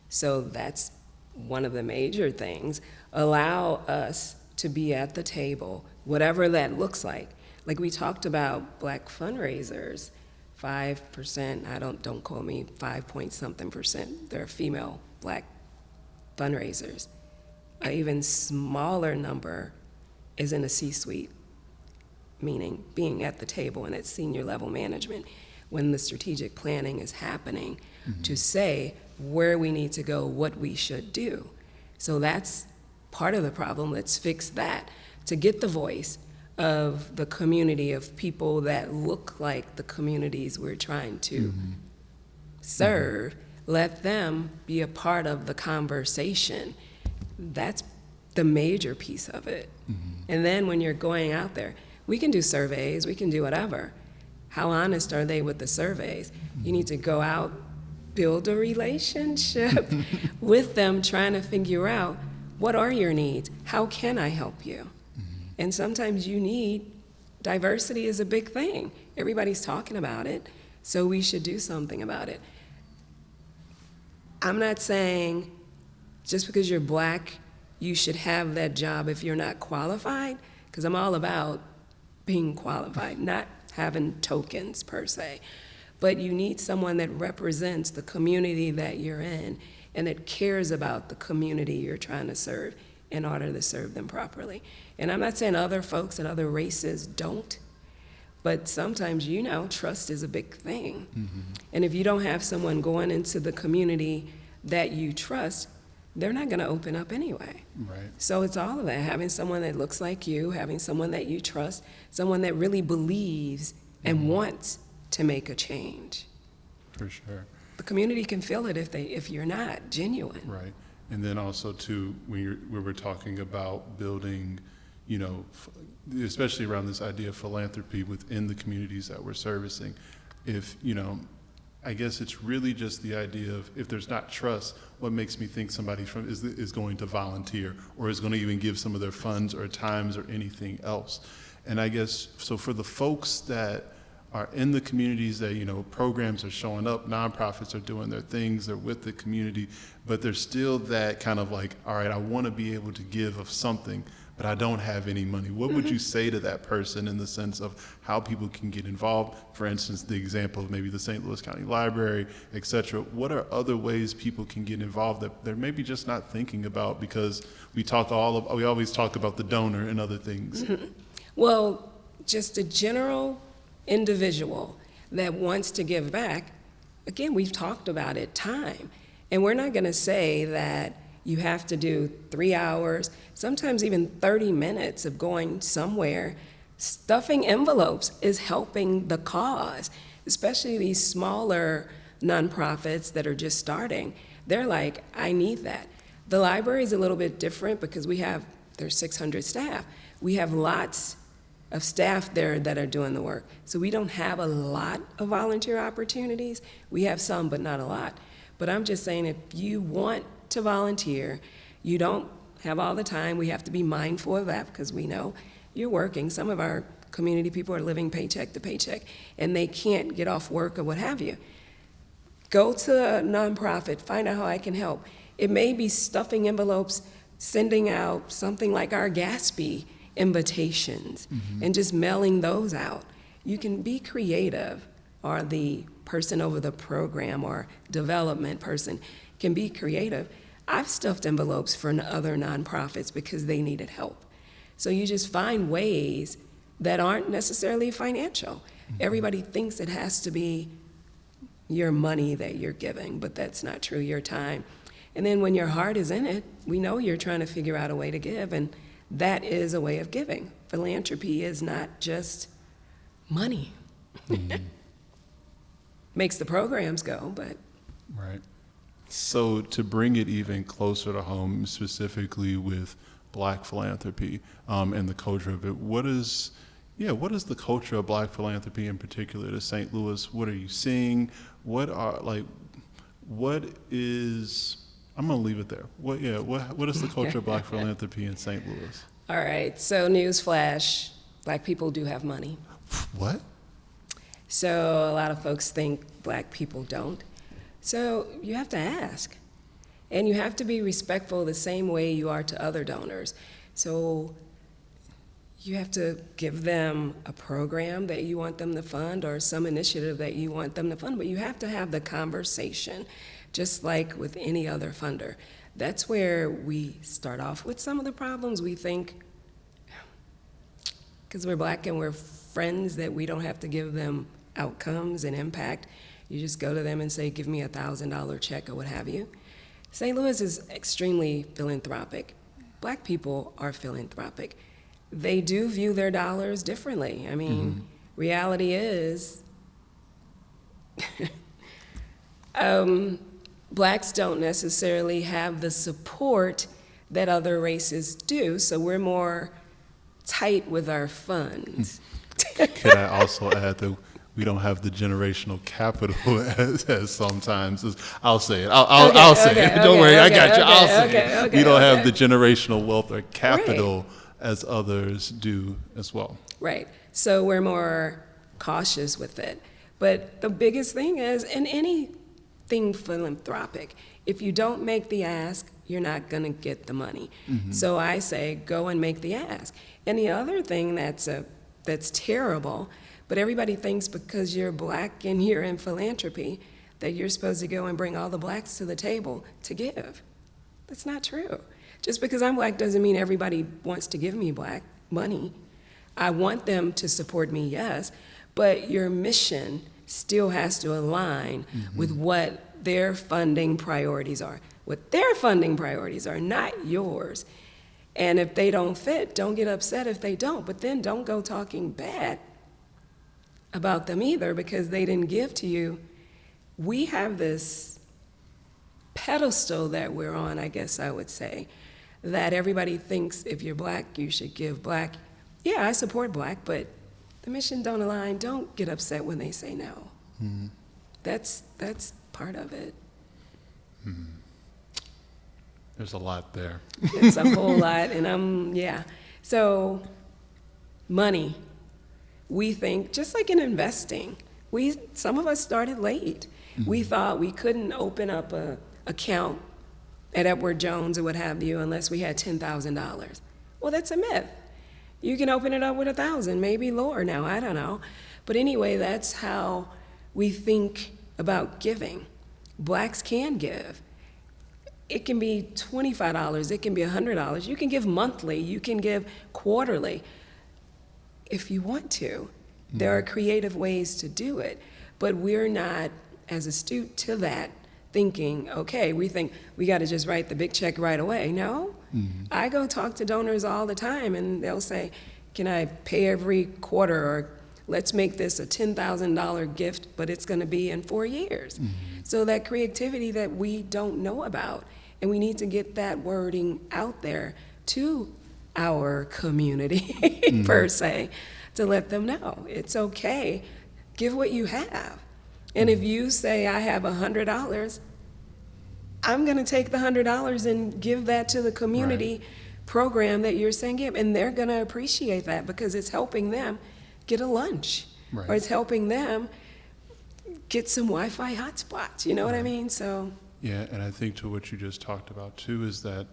So that's one of the major things. Allow us to be at the table, whatever that looks like. Like we talked about Black fundraisers, 5%, don't quote me, 5 point something percent, they're female Black fundraisers. An even smaller number is in a C-suite, meaning being at the table and at senior level management when the strategic planning is happening to say where we need to go, what we should do. So that's part of the problem. Let's fix that to get the voice of the community of people that look like the communities we're trying to serve. Let them be a part of the conversation. That's the major piece of it. And then when you're going out there, we can do surveys, we can do whatever. How honest are they with the surveys? You need to go out, build a relationship with them, trying to figure out what are your needs? How can I help you? And sometimes you need, diversity is a big thing. Everybody's talking about it, so we should do something about it. I'm not saying just because you're Black, you should have that job if you're not qualified, because I'm all about being qualified, not having tokens per se. But you need someone that represents the community that you're in and that cares about the community you're trying to serve in order to serve them properly. And I'm not saying other folks and other races don't, but sometimes, trust is a big thing. And if you don't have someone going into the community that you trust, they're not gonna open up anyway. Right. So it's all of that, having someone that looks like you, having someone that you trust, someone that really believes and wants to make a change. For sure. The community can feel it if you're not genuine. Right. And then also too, when we're talking about building, especially around this idea of philanthropy within the communities that we're servicing, if, I guess it's really just the idea of if there's not trust, what makes me think somebody is going to volunteer or is going to even give some of their funds or times or anything else. And I guess, so for the folks that are in the communities that, programs are showing up, nonprofits are doing their things, they're with the community, but there's still that kind of like, all right, I want to be able to give of something, but I don't have any money. What would you say to that person in the sense of how people can get involved? For instance, the example of maybe the St. Louis County Library, et cetera. What are other ways people can get involved that they're maybe just not thinking about because we always talk about the donor and other things? Well, just a general individual that wants to give back, again, we've talked about it, time. And we're not gonna say that you have to do 3 hours, sometimes even 30 minutes of going somewhere. Stuffing envelopes is helping the cause, especially these smaller nonprofits that are just starting. They're like, I need that. The library is a little bit different because there's 600 staff. We have lots of staff there that are doing the work. So we don't have a lot of volunteer opportunities. We have some, but not a lot. But I'm just saying, if you want to volunteer, you don't have all the time. We have to be mindful of that because we know you're working. Some of our community people are living paycheck to paycheck and they can't get off work or what have you. Go to a nonprofit, find out how I can help. It may be stuffing envelopes, sending out something like our Gatsby invitations and just mailing those out. You can be creative, or the person over the program or development person can be creative. I've stuffed envelopes for other nonprofits because they needed help. So you just find ways that aren't necessarily financial. Everybody thinks it has to be your money that you're giving, but that's not true, your time. And then when your heart is in it, we know you're trying to figure out a way to give, and that is a way of giving. Philanthropy is not just money. makes the programs go, but Right. So to bring it even closer to home, specifically with Black philanthropy and the culture of it, what is the culture of Black philanthropy in particular to St. Louis? What are you seeing? What is? I'm gonna leave it there. What is the culture of Black philanthropy in St. Louis? all right. So newsflash, Black people do have money. What? So a lot of folks think Black people don't. So you have to ask. And you have to be respectful the same way you are to other donors. So you have to give them a program that you want them to fund or some initiative that you want them to fund, but you have to have the conversation, just like with any other funder. That's where we start off with some of the problems. We think, because we're Black and we're friends, that we don't have to give them outcomes and impact. You just go to them and say, give me $1,000 check or what have you. St. Louis is extremely philanthropic. Black people are philanthropic. They do view their dollars differently. I mean, reality is, Blacks don't necessarily have the support that other races do, so we're more tight with our funds. Could I also add that we don't have the generational capital as sometimes. I'll say it. I'll say it. Don't worry, I got you. I'll say it. We don't have the generational wealth or capital as others do as well. Right. So we're more cautious with it. But the biggest thing is, in anything philanthropic, if you don't make the ask, you're not going to get the money. So I say, go and make the ask. And the other thing that's terrible, but everybody thinks because you're Black and you're in philanthropy that you're supposed to go and bring all the Blacks to the table to give. That's not true. Just because I'm Black doesn't mean everybody wants to give me Black money. I want them to support me, yes, but your mission still has to align with what their funding priorities are. What their funding priorities are, not yours. And if they don't fit, don't get upset if they don't, but then don't go talking bad about them either because they didn't give to you. We have this pedestal that we're on, I guess I would say, that everybody thinks if you're Black, you should give Black. Yeah, I support Black, but the mission don't align. Don't get upset when they say no. That's part of it. There's a lot there. It's a whole lot, and So, money. We think, just like in investing, some of us started late. We thought we couldn't open up a account at Edward Jones or what have you unless we had $10,000. Well, that's a myth. You can open it up with $1,000, maybe lower now, I don't know. But anyway, that's how we think about giving. Blacks can give. It can be $25, it can be $100. You can give monthly, you can give quarterly if you want to. There are creative ways to do it, but we're not as astute to that thinking, okay, we think we got to just write the big check right away. No, I go talk to donors all the time and they'll say, can I pay every quarter, or let's make this a $10,000 gift, but it's going to be in 4 years. So that creativity that we don't know about, and we need to get that wording out there to our community per se, to let them know it's okay, give what you have. And if you say, I have $100, I'm going to take the $100 and give that to the community program that you're saying give, and they're going to appreciate that because it's helping them get a lunch, or it's helping them get some Wi-Fi hotspots, you know what I mean? So yeah, and I think to what you just talked about too is that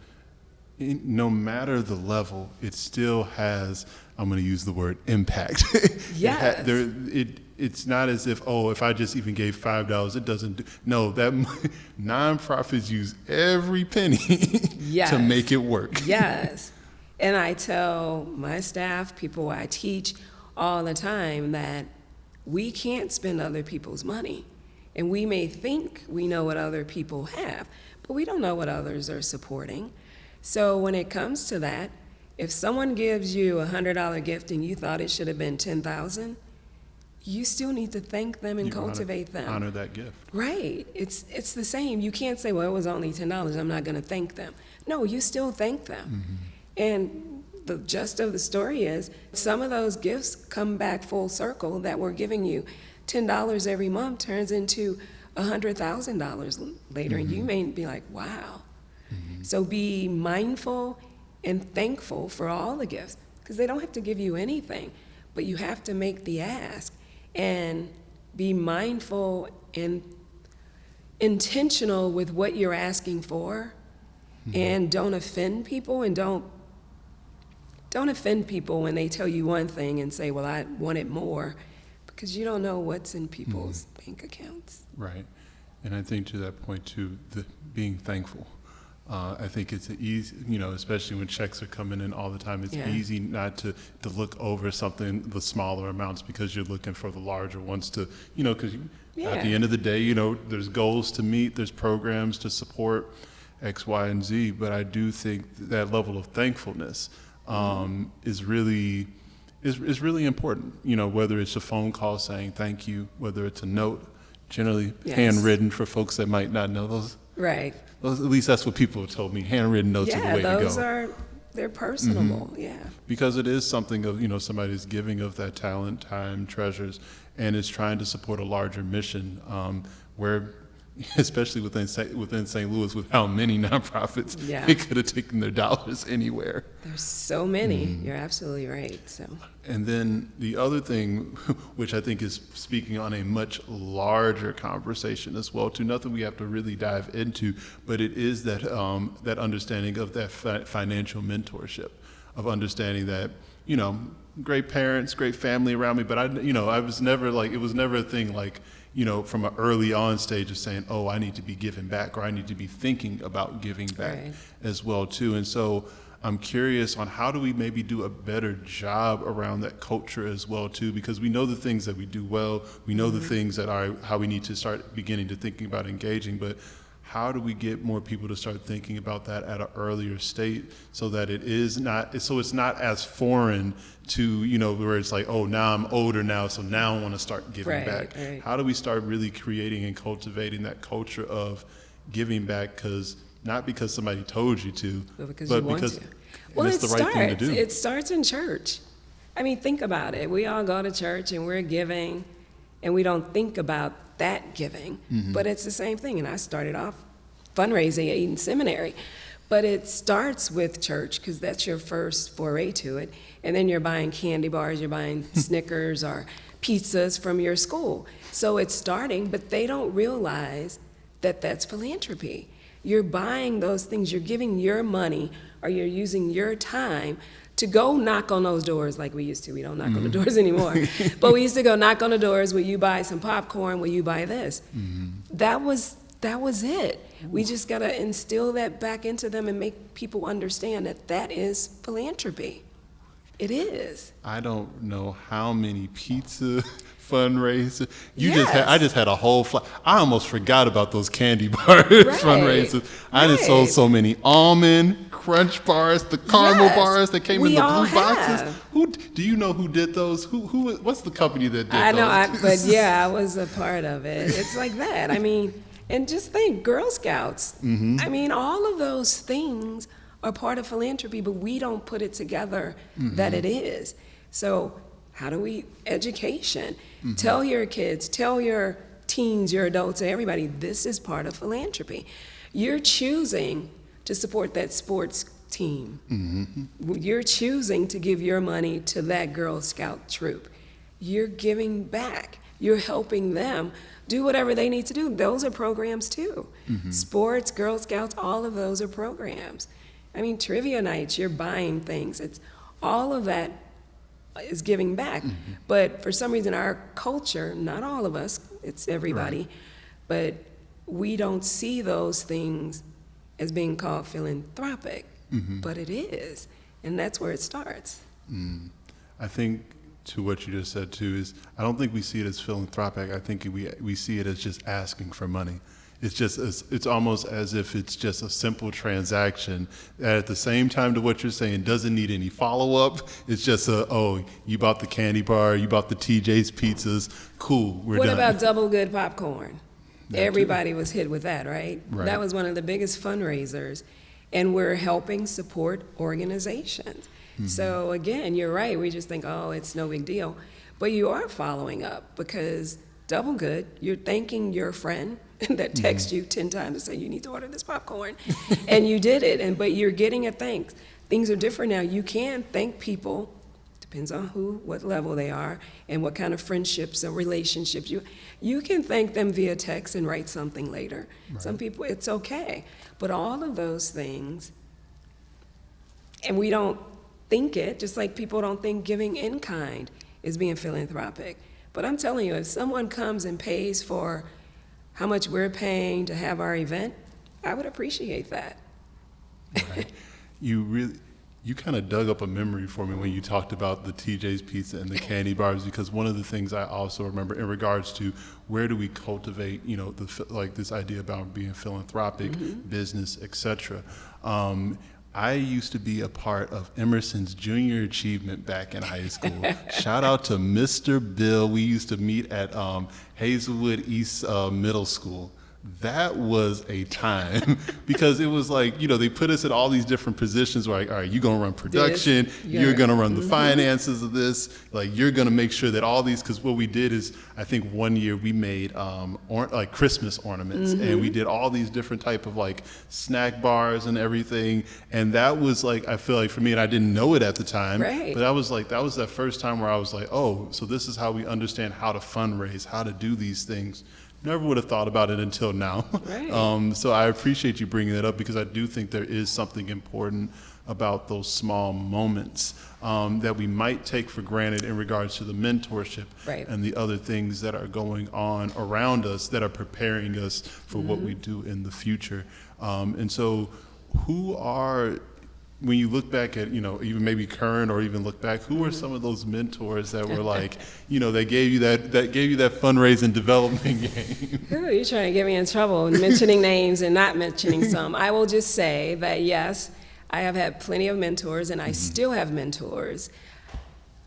no matter the level, it still has, I'm going to use the word impact. Yes. It's not as if, if I just even gave $5, it doesn't do. No, that nonprofits use every penny to make it work. Yes. And I tell my staff, people I teach all the time, that we can't spend other people's money. And we may think we know what other people have, but we don't know what others are supporting. So when it comes to that, if someone gives you a $100 gift and you thought it should have been $10,000, you still need to thank them and You cultivate them. honor that gift. Right. It's the same. You can't say, well, it was only $10. I'm not going to thank them. No, you still thank them. And the gist of the story is some of those gifts come back full circle that we're giving you. $10 every month turns into $100,000 later, and you may be like, wow. So be mindful and thankful for all the gifts, because they don't have to give you anything, but you have to make the ask and be mindful and intentional with what you're asking for, and don't offend people, and don't offend people when they tell you one thing and say, well, I want it more, because you don't know what's in people's bank accounts. Right. And I think to that point too, being thankful. I think it's easy, especially when checks are coming in all the time, it's easy not to look over something, the smaller amounts, because you're looking for the larger ones to, because at the end of the day, there's goals to meet, there's programs to support X, Y, and Z, but I do think that level of thankfulness is really important, whether it's a phone call saying thank you, whether it's a note, generally handwritten for folks that might not know those. Right. At least that's what people have told me. Handwritten notes are the way to go. Yeah, they're personable, Because it is something of, somebody's giving of that talent, time, treasures, and is trying to support a larger mission where, especially within St. Louis, with how many nonprofits, they could have taken their dollars anywhere. There's so many. You're absolutely right. So. And then the other thing, which I think is speaking on a much larger conversation as well, to nothing we have to really dive into, but it is that that understanding of that financial mentorship, of understanding that, great parents, great family around me, but I was never it was never a thing like, from an early on stage of saying, oh, I need to be giving back, or I need to be thinking about giving back as well too. And so I'm curious on how do we maybe do a better job around that culture as well too, because we know the things that we do well, we know the things that are how we need to start beginning to thinking about engaging, but how do we get more people to start thinking about that at an earlier state so that it's not as foreign to, where it's like, oh, now I'm older now, so now I want to start giving back. Right. How do we start really creating and cultivating that culture of giving back, not because somebody told you to, but because you want to. Well, it's the right thing to do. It starts in church. I mean, think about it. We all go to church and we're giving, and we don't think about that giving, but it's the same thing. And I started off fundraising at Eden Seminary, but it starts with church because that's your first foray to it. And then you're buying candy bars, you're buying Snickers or pizzas from your school. So it's starting, but they don't realize that that's philanthropy. You're buying those things, you're giving your money, or you're using your time to go knock on those doors like we used to. We don't knock on the doors anymore. But we used to go knock on the doors, will you buy some popcorn, will you buy this? That was it. We just got to instill that back into them and make people understand that is philanthropy. It is. I don't know how many pizza fundraisers. Yes. I just had a whole I almost forgot about those candy bar fundraisers. I just sold so many almond crunch bars, the caramel bars that came in the blue boxes. Do you know who did those? What's the company that did those? I know, but I was a part of it. It's like that. I mean, and just think, Girl Scouts. I mean, all of those things are part of philanthropy, but we don't put it together that it is. So how do we, education, tell your kids, tell your teens, your adults, everybody, this is part of philanthropy. You're choosing to support that sports team. You're choosing to give your money to that Girl Scout troop. You're giving back. You're helping them do whatever they need to do. Those are programs too. Sports, Girl Scouts, all of those are programs. I mean, trivia nights, you're buying things. It's all of that is giving back. But for some reason, our culture, not all of us, it's everybody, but we don't see those things as being called philanthropic, but it is, and that's where it starts. I think to what you just said too is, I don't think we see it as philanthropic. I think we see it as just asking for money. it's almost as if it's just a simple transaction that at the same time to what you're saying doesn't need any follow-up. It's just you bought the candy bar, you bought the TJ's pizzas, cool, we're What done. about Double Good popcorn? That too. Everybody was hit with that, right? Right. That was one of the biggest fundraisers, and we're helping support organizations. So again, you're right, we just think, oh, it's no big deal. But you are following up, because Double Good, you're thanking your friend that texts you 10 times to say you need to order this popcorn, and you did it, but you're getting a thanks. Things are different now. You can thank people, depends on who, what level they are, and what kind of friendships or relationships. You can thank them via text and write something later. Right. Some people, it's okay. But all of those things, and we don't think it, just like people don't think giving in kind is being philanthropic. But I'm telling you, if someone comes and pays for how much we're paying to have our event, I would appreciate that. Right. You kind of dug up a memory for me when you talked about the TJ's Pizza and the candy bars, because one of the things I also remember in regards to where do we cultivate, like this idea about being philanthropic, business, etc. I used to be a part of Emerson's Junior Achievement back in high school. Shout out to Mr. Bill. We used to meet at Hazelwood East Middle School. That was a time because it was like, they put us in all these different positions where, like, all right, you're going to run production, you're going to run the finances of this, like you're going to make sure that all these, because what we did is, I think one year we made like Christmas ornaments, and we did all these different type of like snack bars and everything. And that was like, I feel like for me, and I didn't know it at the time, Right. but that was that first time where I was like, oh, so this is how we understand how to fundraise, how to do these things. Never would have thought about it until now. Right. So I appreciate you bringing that up, because I do think there is something important about those small moments that we might take for granted in regards to the mentorship Right. and the other things that are going on around us that are preparing us for what we do in the future. And so when you look back at, even maybe current or even look back, who are some of those mentors that were like, that gave you that fundraising development game? Ooh, you're trying to get me in trouble mentioning names and not mentioning some. I will just say that, yes, I have had plenty of mentors, and I still have mentors.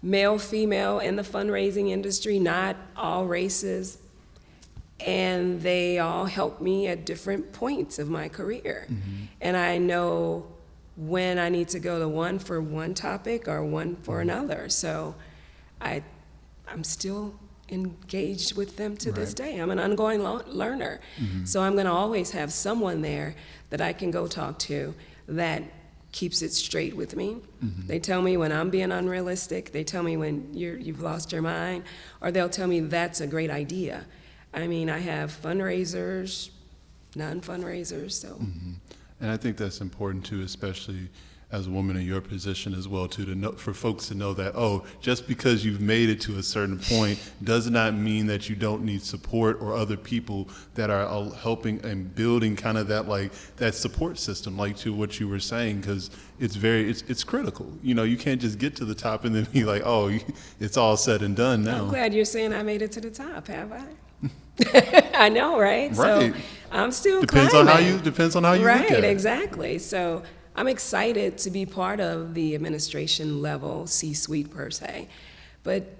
Male, female, in the fundraising industry, not all races. And they all help me at different points of my career. And I know when I need to go to one for one topic or one for another. So I'm still engaged with them to this day. I'm an ongoing learner. So I'm gonna always have someone there that I can go talk to that keeps it straight with me. They tell me when I'm being unrealistic. They tell me when you've lost your mind, or they'll tell me that's a great idea. I mean, I have fundraisers, non-fundraisers, so. And I think that's important too, especially as a woman in your position as well too, to know, for folks to know that, just because you've made it to a certain point does not mean that you don't need support or other people that are helping and building kind of that support system, like to what you were saying, because it's critical. You can't just get to the top and then be like, it's all said and done now. I'm glad you're saying I made it to the top, have I? I know, right? Right. So I'm still Depends climbing. on how you look at it. Right, exactly. So I'm excited to be part of the administration level, C-suite per se. But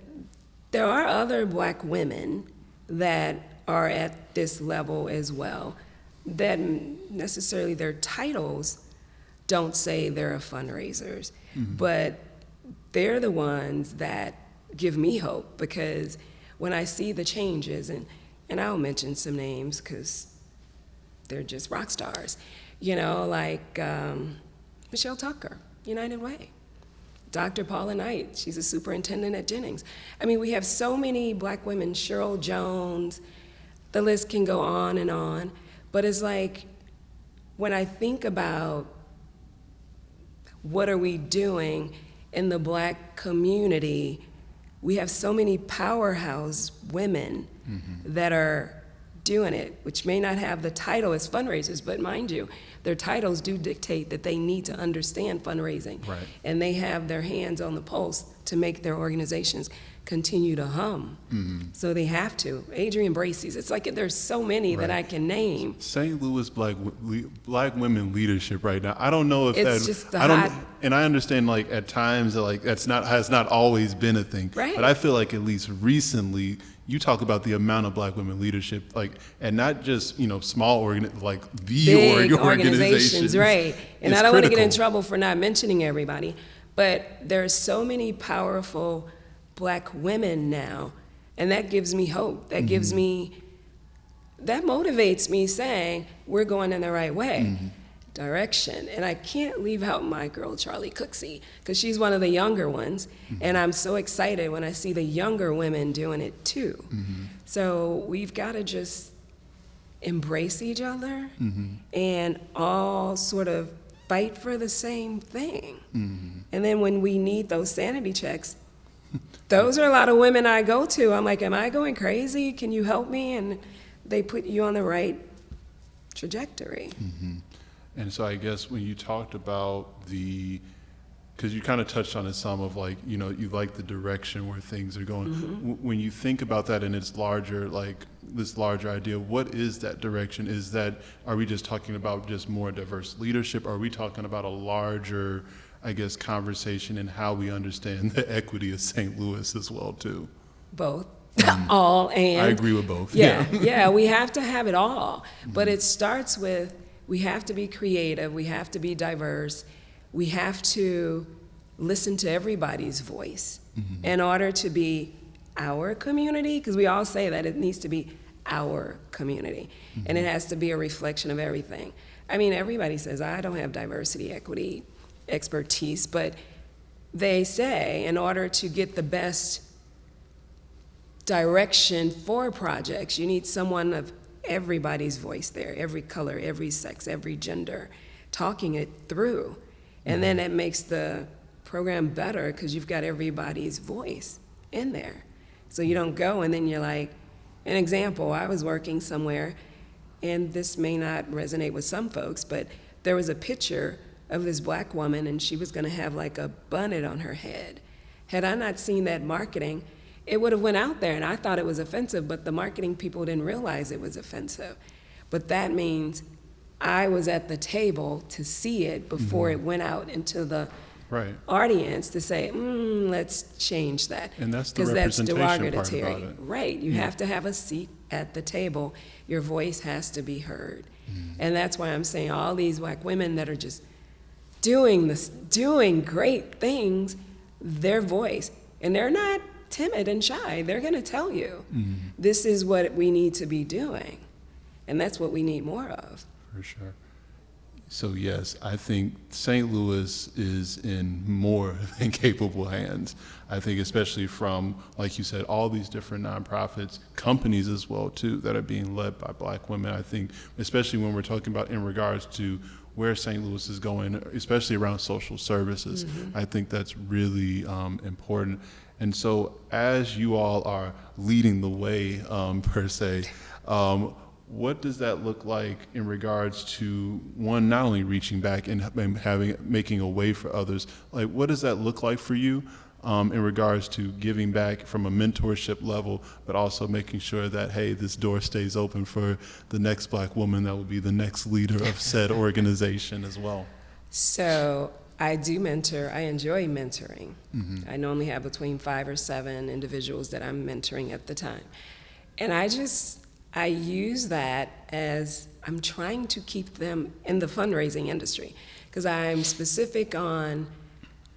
there are other Black women that are at this level as well, that necessarily their titles don't say they're fundraisers, but they're the ones that give me hope, because when I see the changes, and I'll mention some names because they're just rock stars, like Michelle Tucker, United Way. Dr. Paula Knight, she's a superintendent at Jennings. I mean, we have so many Black women, Cheryl Jones, the list can go on, but it's like, when I think about what are we doing in the Black community, we have so many powerhouse women that are doing it, which may not have the title as fundraisers, but mind you, their titles do dictate that they need to understand fundraising. Right. And they have their hands on the pulse to make their organizations continue to hum. So they have to. Adrian Bracy's. It's like there's so many that I can name. St. Louis black women leadership right now. I don't know if It's that. just the I don't. hot. And I understand like at times that like has not always been a thing. Right. But I feel like at least recently you talk about the amount of black women leadership, like, and not just small like the Big organizations, right? And It's I don't want to get in critical. trouble for not mentioning everybody, but there's so many powerful black women now, and that gives me hope. That gives me, that motivates me, saying we're going in the right way. Direction. And I can't leave out my girl Charlie Cooksey, because she's one of the younger ones, and I'm so excited when I see the younger women doing it too. So we've got to just embrace each other and all sort of fight for the same thing. And then when we need those sanity checks, those are a lot of women I go to. I'm like, am I going crazy? Can you help me? And they put you on the right trajectory. And so I guess when you talked about because you kind of touched on it some of like, you like the direction where things are going. When you think about that in its larger, like this larger idea, what is that direction? Are we just talking about just more diverse leadership? Are we talking about a larger, I guess, conversation in how we understand the equity of St. Louis as well too? Both. All and. I agree with both. Yeah, we have to have it all. But it starts with, we have to be creative, we have to be diverse, we have to listen to everybody's voice in order to be our community, because we all say that it needs to be our community, and it has to be a reflection of everything. I mean, everybody says, I don't have diversity, equity, expertise, but they say in order to get the best direction for projects, you need someone of everybody's voice there, every color, every sex, every gender, talking it through. And then it makes the program better because you've got everybody's voice in there. So you don't go and then you're like, an example, I was working somewhere, and this may not resonate with some folks, but there was a picture of this black woman and she was gonna have like a bonnet on her head. Had I not seen that marketing, it would have went out there, and I thought it was offensive, but the marketing people didn't realize it was offensive. But that means I was at the table to see it before it went out into the audience to say, let's change that. And that's the because that's representation part derogatory. about it. Right, you have to have a seat at the table. Your voice has to be heard. And that's why I'm saying all these black women that are just doing great things, their voice, and they're not timid and shy. They're going to tell you, this is what we need to be doing. And that's what we need more of. For sure. So yes, I think St. Louis is in more than capable hands. I think especially from, like you said, all these different nonprofits, companies as well too, that are being led by black women. I think especially when we're talking about in regards to where St. Louis is going, especially around social services, I think that's really important. And so as you all are leading the way, per se, what does that look like in regards to, one, not only reaching back and making a way for others, like what does that look like for you in regards to giving back from a mentorship level, but also making sure that, hey, this door stays open for the next black woman that will be the next leader of said organization as well? So I do mentor. I enjoy mentoring. I normally have between 5 or 7 individuals that I'm mentoring at the time. And I use that as I'm trying to keep them in the fundraising industry, because I'm specific on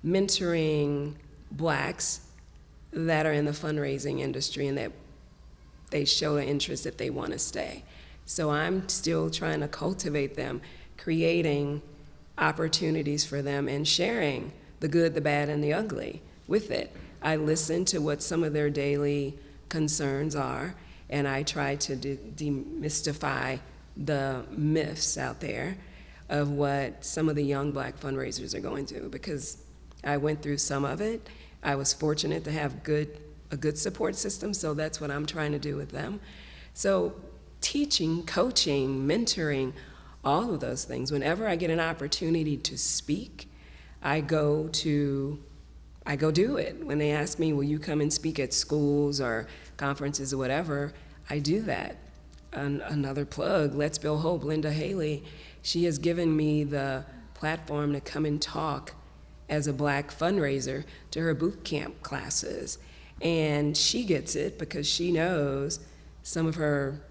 mentoring blacks that are in the fundraising industry and that they show an interest that they want to stay. So I'm still trying to cultivate them, creating opportunities for them and sharing the good, the bad, and the ugly with it. I listen to what some of their daily concerns are, and I try to demystify the myths out there of what some of the young black fundraisers are going through, because I went through some of it. I was fortunate to have a good support system, so that's what I'm trying to do with them. So teaching, coaching, mentoring, all of those things. Whenever I get an opportunity to speak, I go to I go do it. When they ask me, will you come and speak at schools or conferences or whatever, I do that. Another plug, Let's Build Hope, Linda Haley, she has given me the platform to come and talk as a Black fundraiser to her boot camp classes. And she gets it because she knows some of her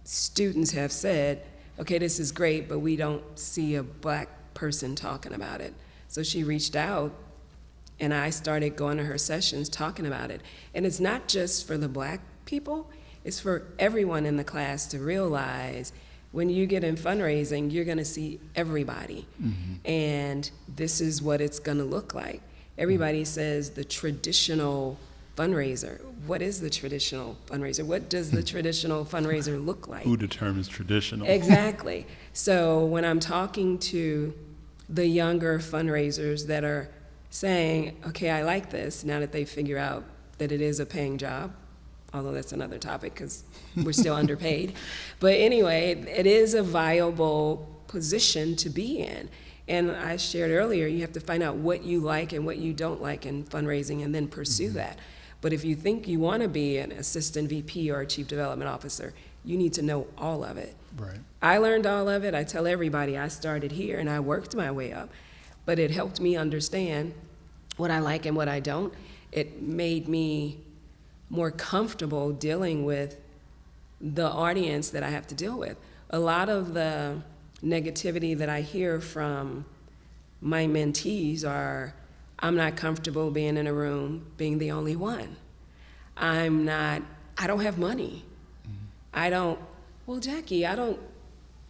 students have said, okay, this is great, but we don't see a Black person talking about it. So she reached out, and I started going to her sessions talking about it. And it's not just for the Black people, it's for everyone in the class to realize when you get in fundraising, you're gonna see everybody. And this is what it's gonna look like. Everybody says the traditional fundraiser. What is the traditional fundraiser? What does the traditional fundraiser look like? Who determines traditional? Exactly. So when I'm talking to the younger fundraisers that are saying, okay, I like this, now that they figure out that it is a paying job, although that's another topic because we're still underpaid. But anyway, it is a viable position to be in. And I shared earlier, you have to find out what you like and what you don't like in fundraising and then pursue that. But if you think you want to be an assistant VP or a chief development officer, you need to know all of it. Right. I learned all of it. I tell everybody I started here and I worked my way up. But it helped me understand what I like and what I don't. It made me more comfortable dealing with the audience that I have to deal with. A lot of the negativity that I hear from my mentees are, I'm not comfortable being in a room, being the only one. I don't have money. Well, Jackie, I don't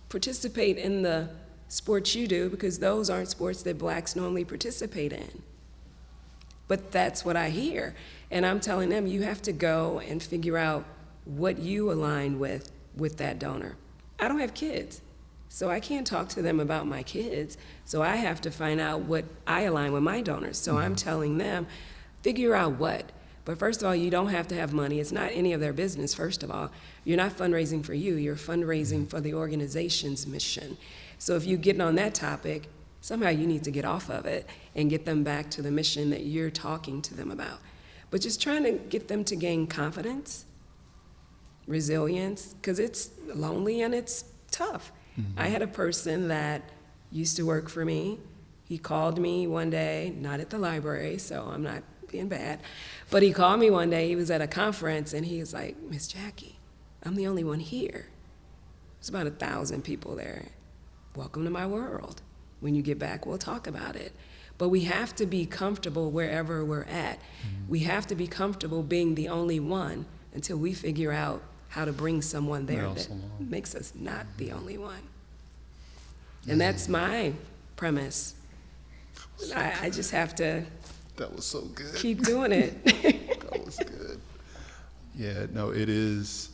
participate in the sports you do because those aren't sports that Blacks normally participate in. But that's what I hear. And I'm telling them, you have to go and figure out what you align with that donor. I don't have kids, so I can't talk to them about my kids. So I have to find out what I align with my donors. So I'm telling them, figure out what. But first of all, you don't have to have money. It's not any of their business, first of all. You're not fundraising for you. You're fundraising for the organization's mission. So if you get on that topic, somehow you need to get off of it and get them back to the mission that you're talking to them about. But just trying to get them to gain confidence, resilience, because it's lonely and it's tough. I had a person that used to work for me. He called me one day, not at the library, so I'm not being bad, but he called me one day. He was at a conference and he was like, Miss Jackie, I'm the only one here. There's about 1,000 people there. Welcome to my world. When you get back, we'll talk about it. But we have to be comfortable wherever we're at. We have to be comfortable being the only one until we figure out how to bring someone there that makes us not the only one. And that's my premise. I just have to That was so good. keep doing it. That was good. Yeah, no, it's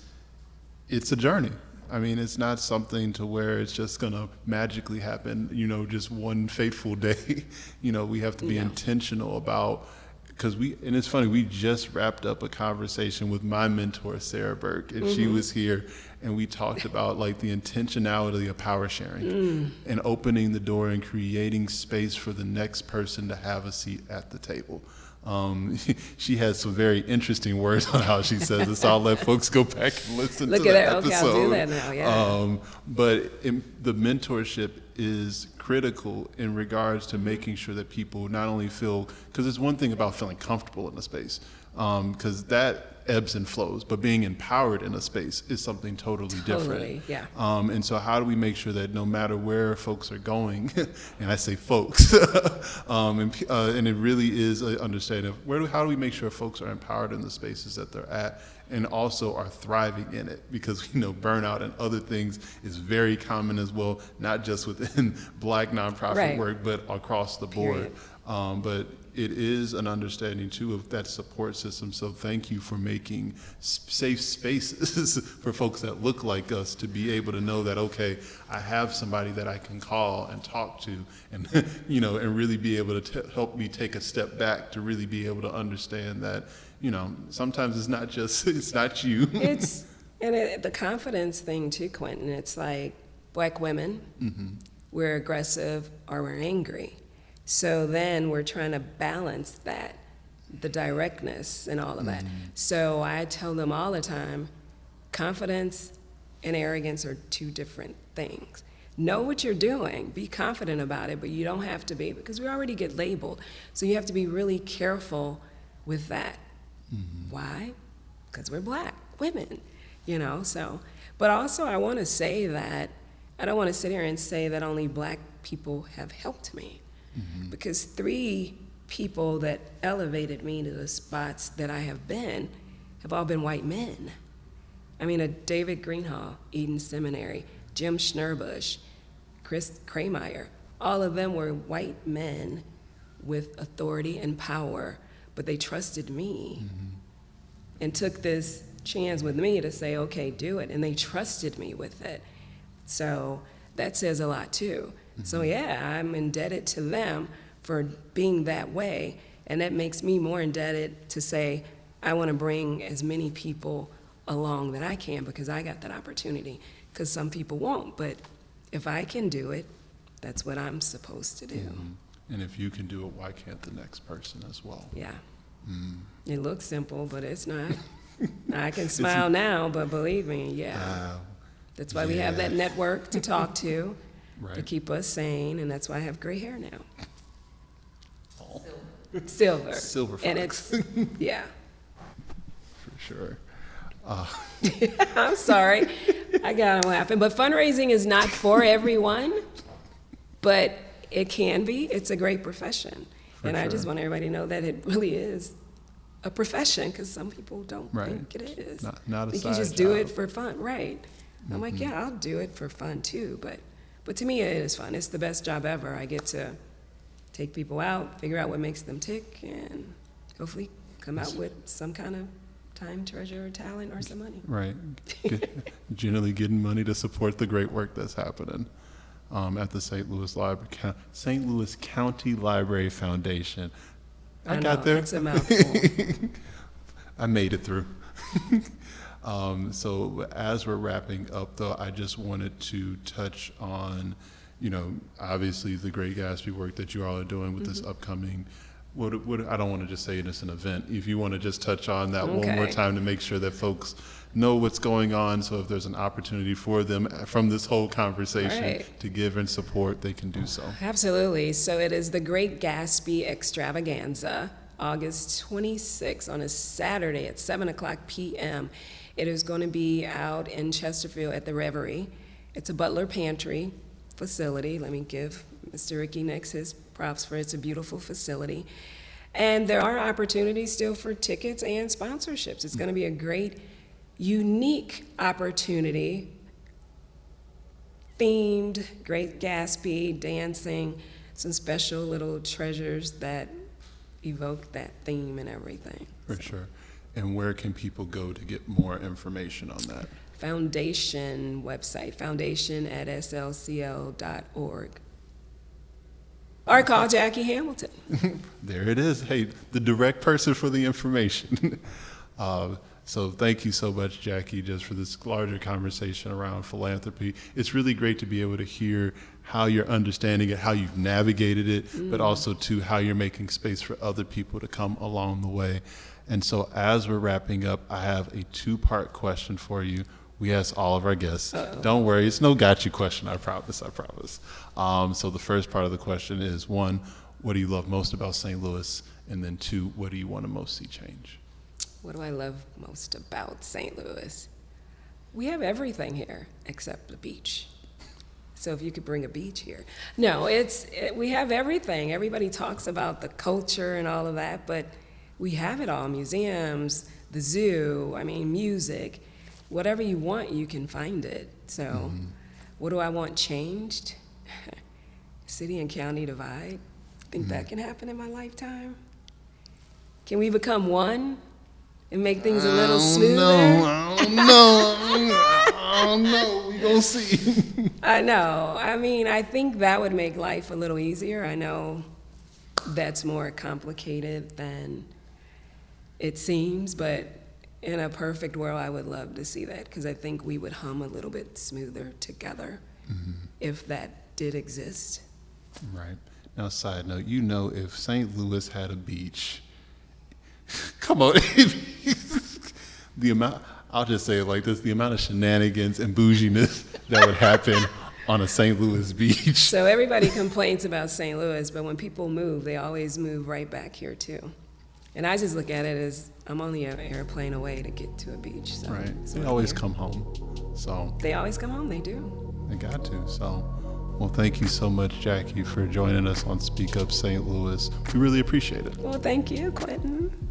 a journey. I mean, it's not something to where it's just gonna magically happen, just one fateful day. We have to be intentional about, and it's funny, we just wrapped up a conversation with my mentor, Sarah Burke, and she was here, and we talked about like the intentionality of power sharing and opening the door and creating space for the next person to have a seat at the table. She has some very interesting words on how she says it, so I'll let folks go back and listen to that episode. Okay, I'll do that now, yeah. But the mentorship is critical in regards to making sure that people not only feel, because it's one thing about feeling comfortable in a space, because that ebbs and flows, but being empowered in a space is something totally different. Yeah. And so how do we make sure that no matter where folks are going, and I say folks, and it really is an understanding of how do we make sure folks are empowered in the spaces that they're at and also are thriving in it, because burnout and other things is very common as well, not just within Black nonprofit work, but across the board. But it is an understanding too of that support system. So thank you for making safe spaces for folks that look like us to be able to know that, okay, I have somebody that I can call and talk to, and and really be able to help me take a step back to really be able to understand that sometimes it's not you. The confidence thing too, Quinton. It's like Black women, we're aggressive or we're angry. So then we're trying to balance that, the directness and all of that. So I tell them all the time, confidence and arrogance are two different things. Know what you're doing, be confident about it, but you don't have to be, because we already get labeled. So you have to be really careful with that. Why? Because we're Black women, so. But also I want to say that, I don't want to sit here and say that only Black people have helped me, because 3 people that elevated me to the spots that I have been have all been white men. I mean, a David Greenhall, Eden Seminary, Jim Schnurbush, Chris Krameyer, all of them were white men with authority and power, but they trusted me and took this chance with me to say, okay, do it, and they trusted me with it. So that says a lot too. So yeah, I'm indebted to them for being that way, and that makes me more indebted to say, I want to bring as many people along that I can, because I got that opportunity, because some people won't, but if I can do it, that's what I'm supposed to do. And if you can do it, why can't the next person as well? Yeah. It looks simple, but it's not. I can smile now, but believe me, that's why we have that network to talk to, to keep us sane, and that's why I have gray hair now. Silver. Silver fox. And it's, For sure. I'm sorry. I got to laughing. But fundraising is not for everyone, but it can be. It's a great profession. And I just want everybody to know that it really is a profession, because some people don't think it is. Not a think side you just job. do it for fun, right? I'm like, yeah, I'll do it for fun too. But to me, it is fun. It's the best job ever. I get to take people out, figure out what makes them tick, and hopefully come out with some kind of time, treasure, or talent, or some money. Right. Generally getting money to support the great work that's happening at the St. Louis County Library Foundation. I got there. It's a mouthful. I made it through. So as we're wrapping up, though, I just wanted to touch on, obviously the Great Gatsby work that you all are doing with this upcoming. I don't want to just say it's an event. If you want to just touch on that one more time to make sure that folks know what's going on, so if there's an opportunity for them from this whole conversation to give and support, they can do so. Absolutely. So it is the Great Gatsby Extravaganza, August 26th on a Saturday at 7:00 p.m. It is going to be out in Chesterfield at the Reverie. It's a butler pantry facility. Let me give Mr. Ricky Nix his props for it's a beautiful facility. And there are opportunities still for tickets and sponsorships. It's going to be a great, unique opportunity. Themed, Great Gatsby, dancing, some special little treasures that evoke that theme and everything. For sure. And where can people go to get more information on that? Foundation website, foundation@slcl.org. Or call Jackie Hamilton. There it is. Hey, the direct person for the information. So thank you so much, Jackie, just for this larger conversation around philanthropy. It's really great to be able to hear how you're understanding it, how you've navigated it, but also too how you're making space for other people to come along the way. And so as we're wrapping up, I have a 2-part question for you. We ask all of our guests. Don't worry, it's no gotcha question, I promise. So the first part of the question is, 1, what do you love most about St. Louis? And then 2, what do you want to most see change? What do I love most about St. Louis? We have everything here except the beach. So if you could bring a beach here. No, we have everything. Everybody talks about the culture and all of that, but we have it all. Museums, the zoo, music. Whatever you want, you can find it. So what do I want changed? City and county divide. Think that can happen in my lifetime? Can we become one and make things a little smoother? I don't know. We gonna see. I know. I think that would make life a little easier. I know that's more complicated than it seems, but in a perfect world, I would love to see that, because I think we would hum a little bit smoother together if that did exist. Right. Now, side note, you know, if St. Louis had a beach, come on, the amount, I'll just say it like this, the amount of shenanigans and bouginess that would happen on a St. Louis beach. So everybody complains about St. Louis, but when people move, they always move right back here too. And I just look at it as I'm only an airplane away to get to a beach. So, Right. so They I'm always here. come home. So They always come home, they do. they got to. So, well, thank you so much, Jackie, for joining us on Speak Up St. Louis. We really appreciate it. Well, thank you, Quinton.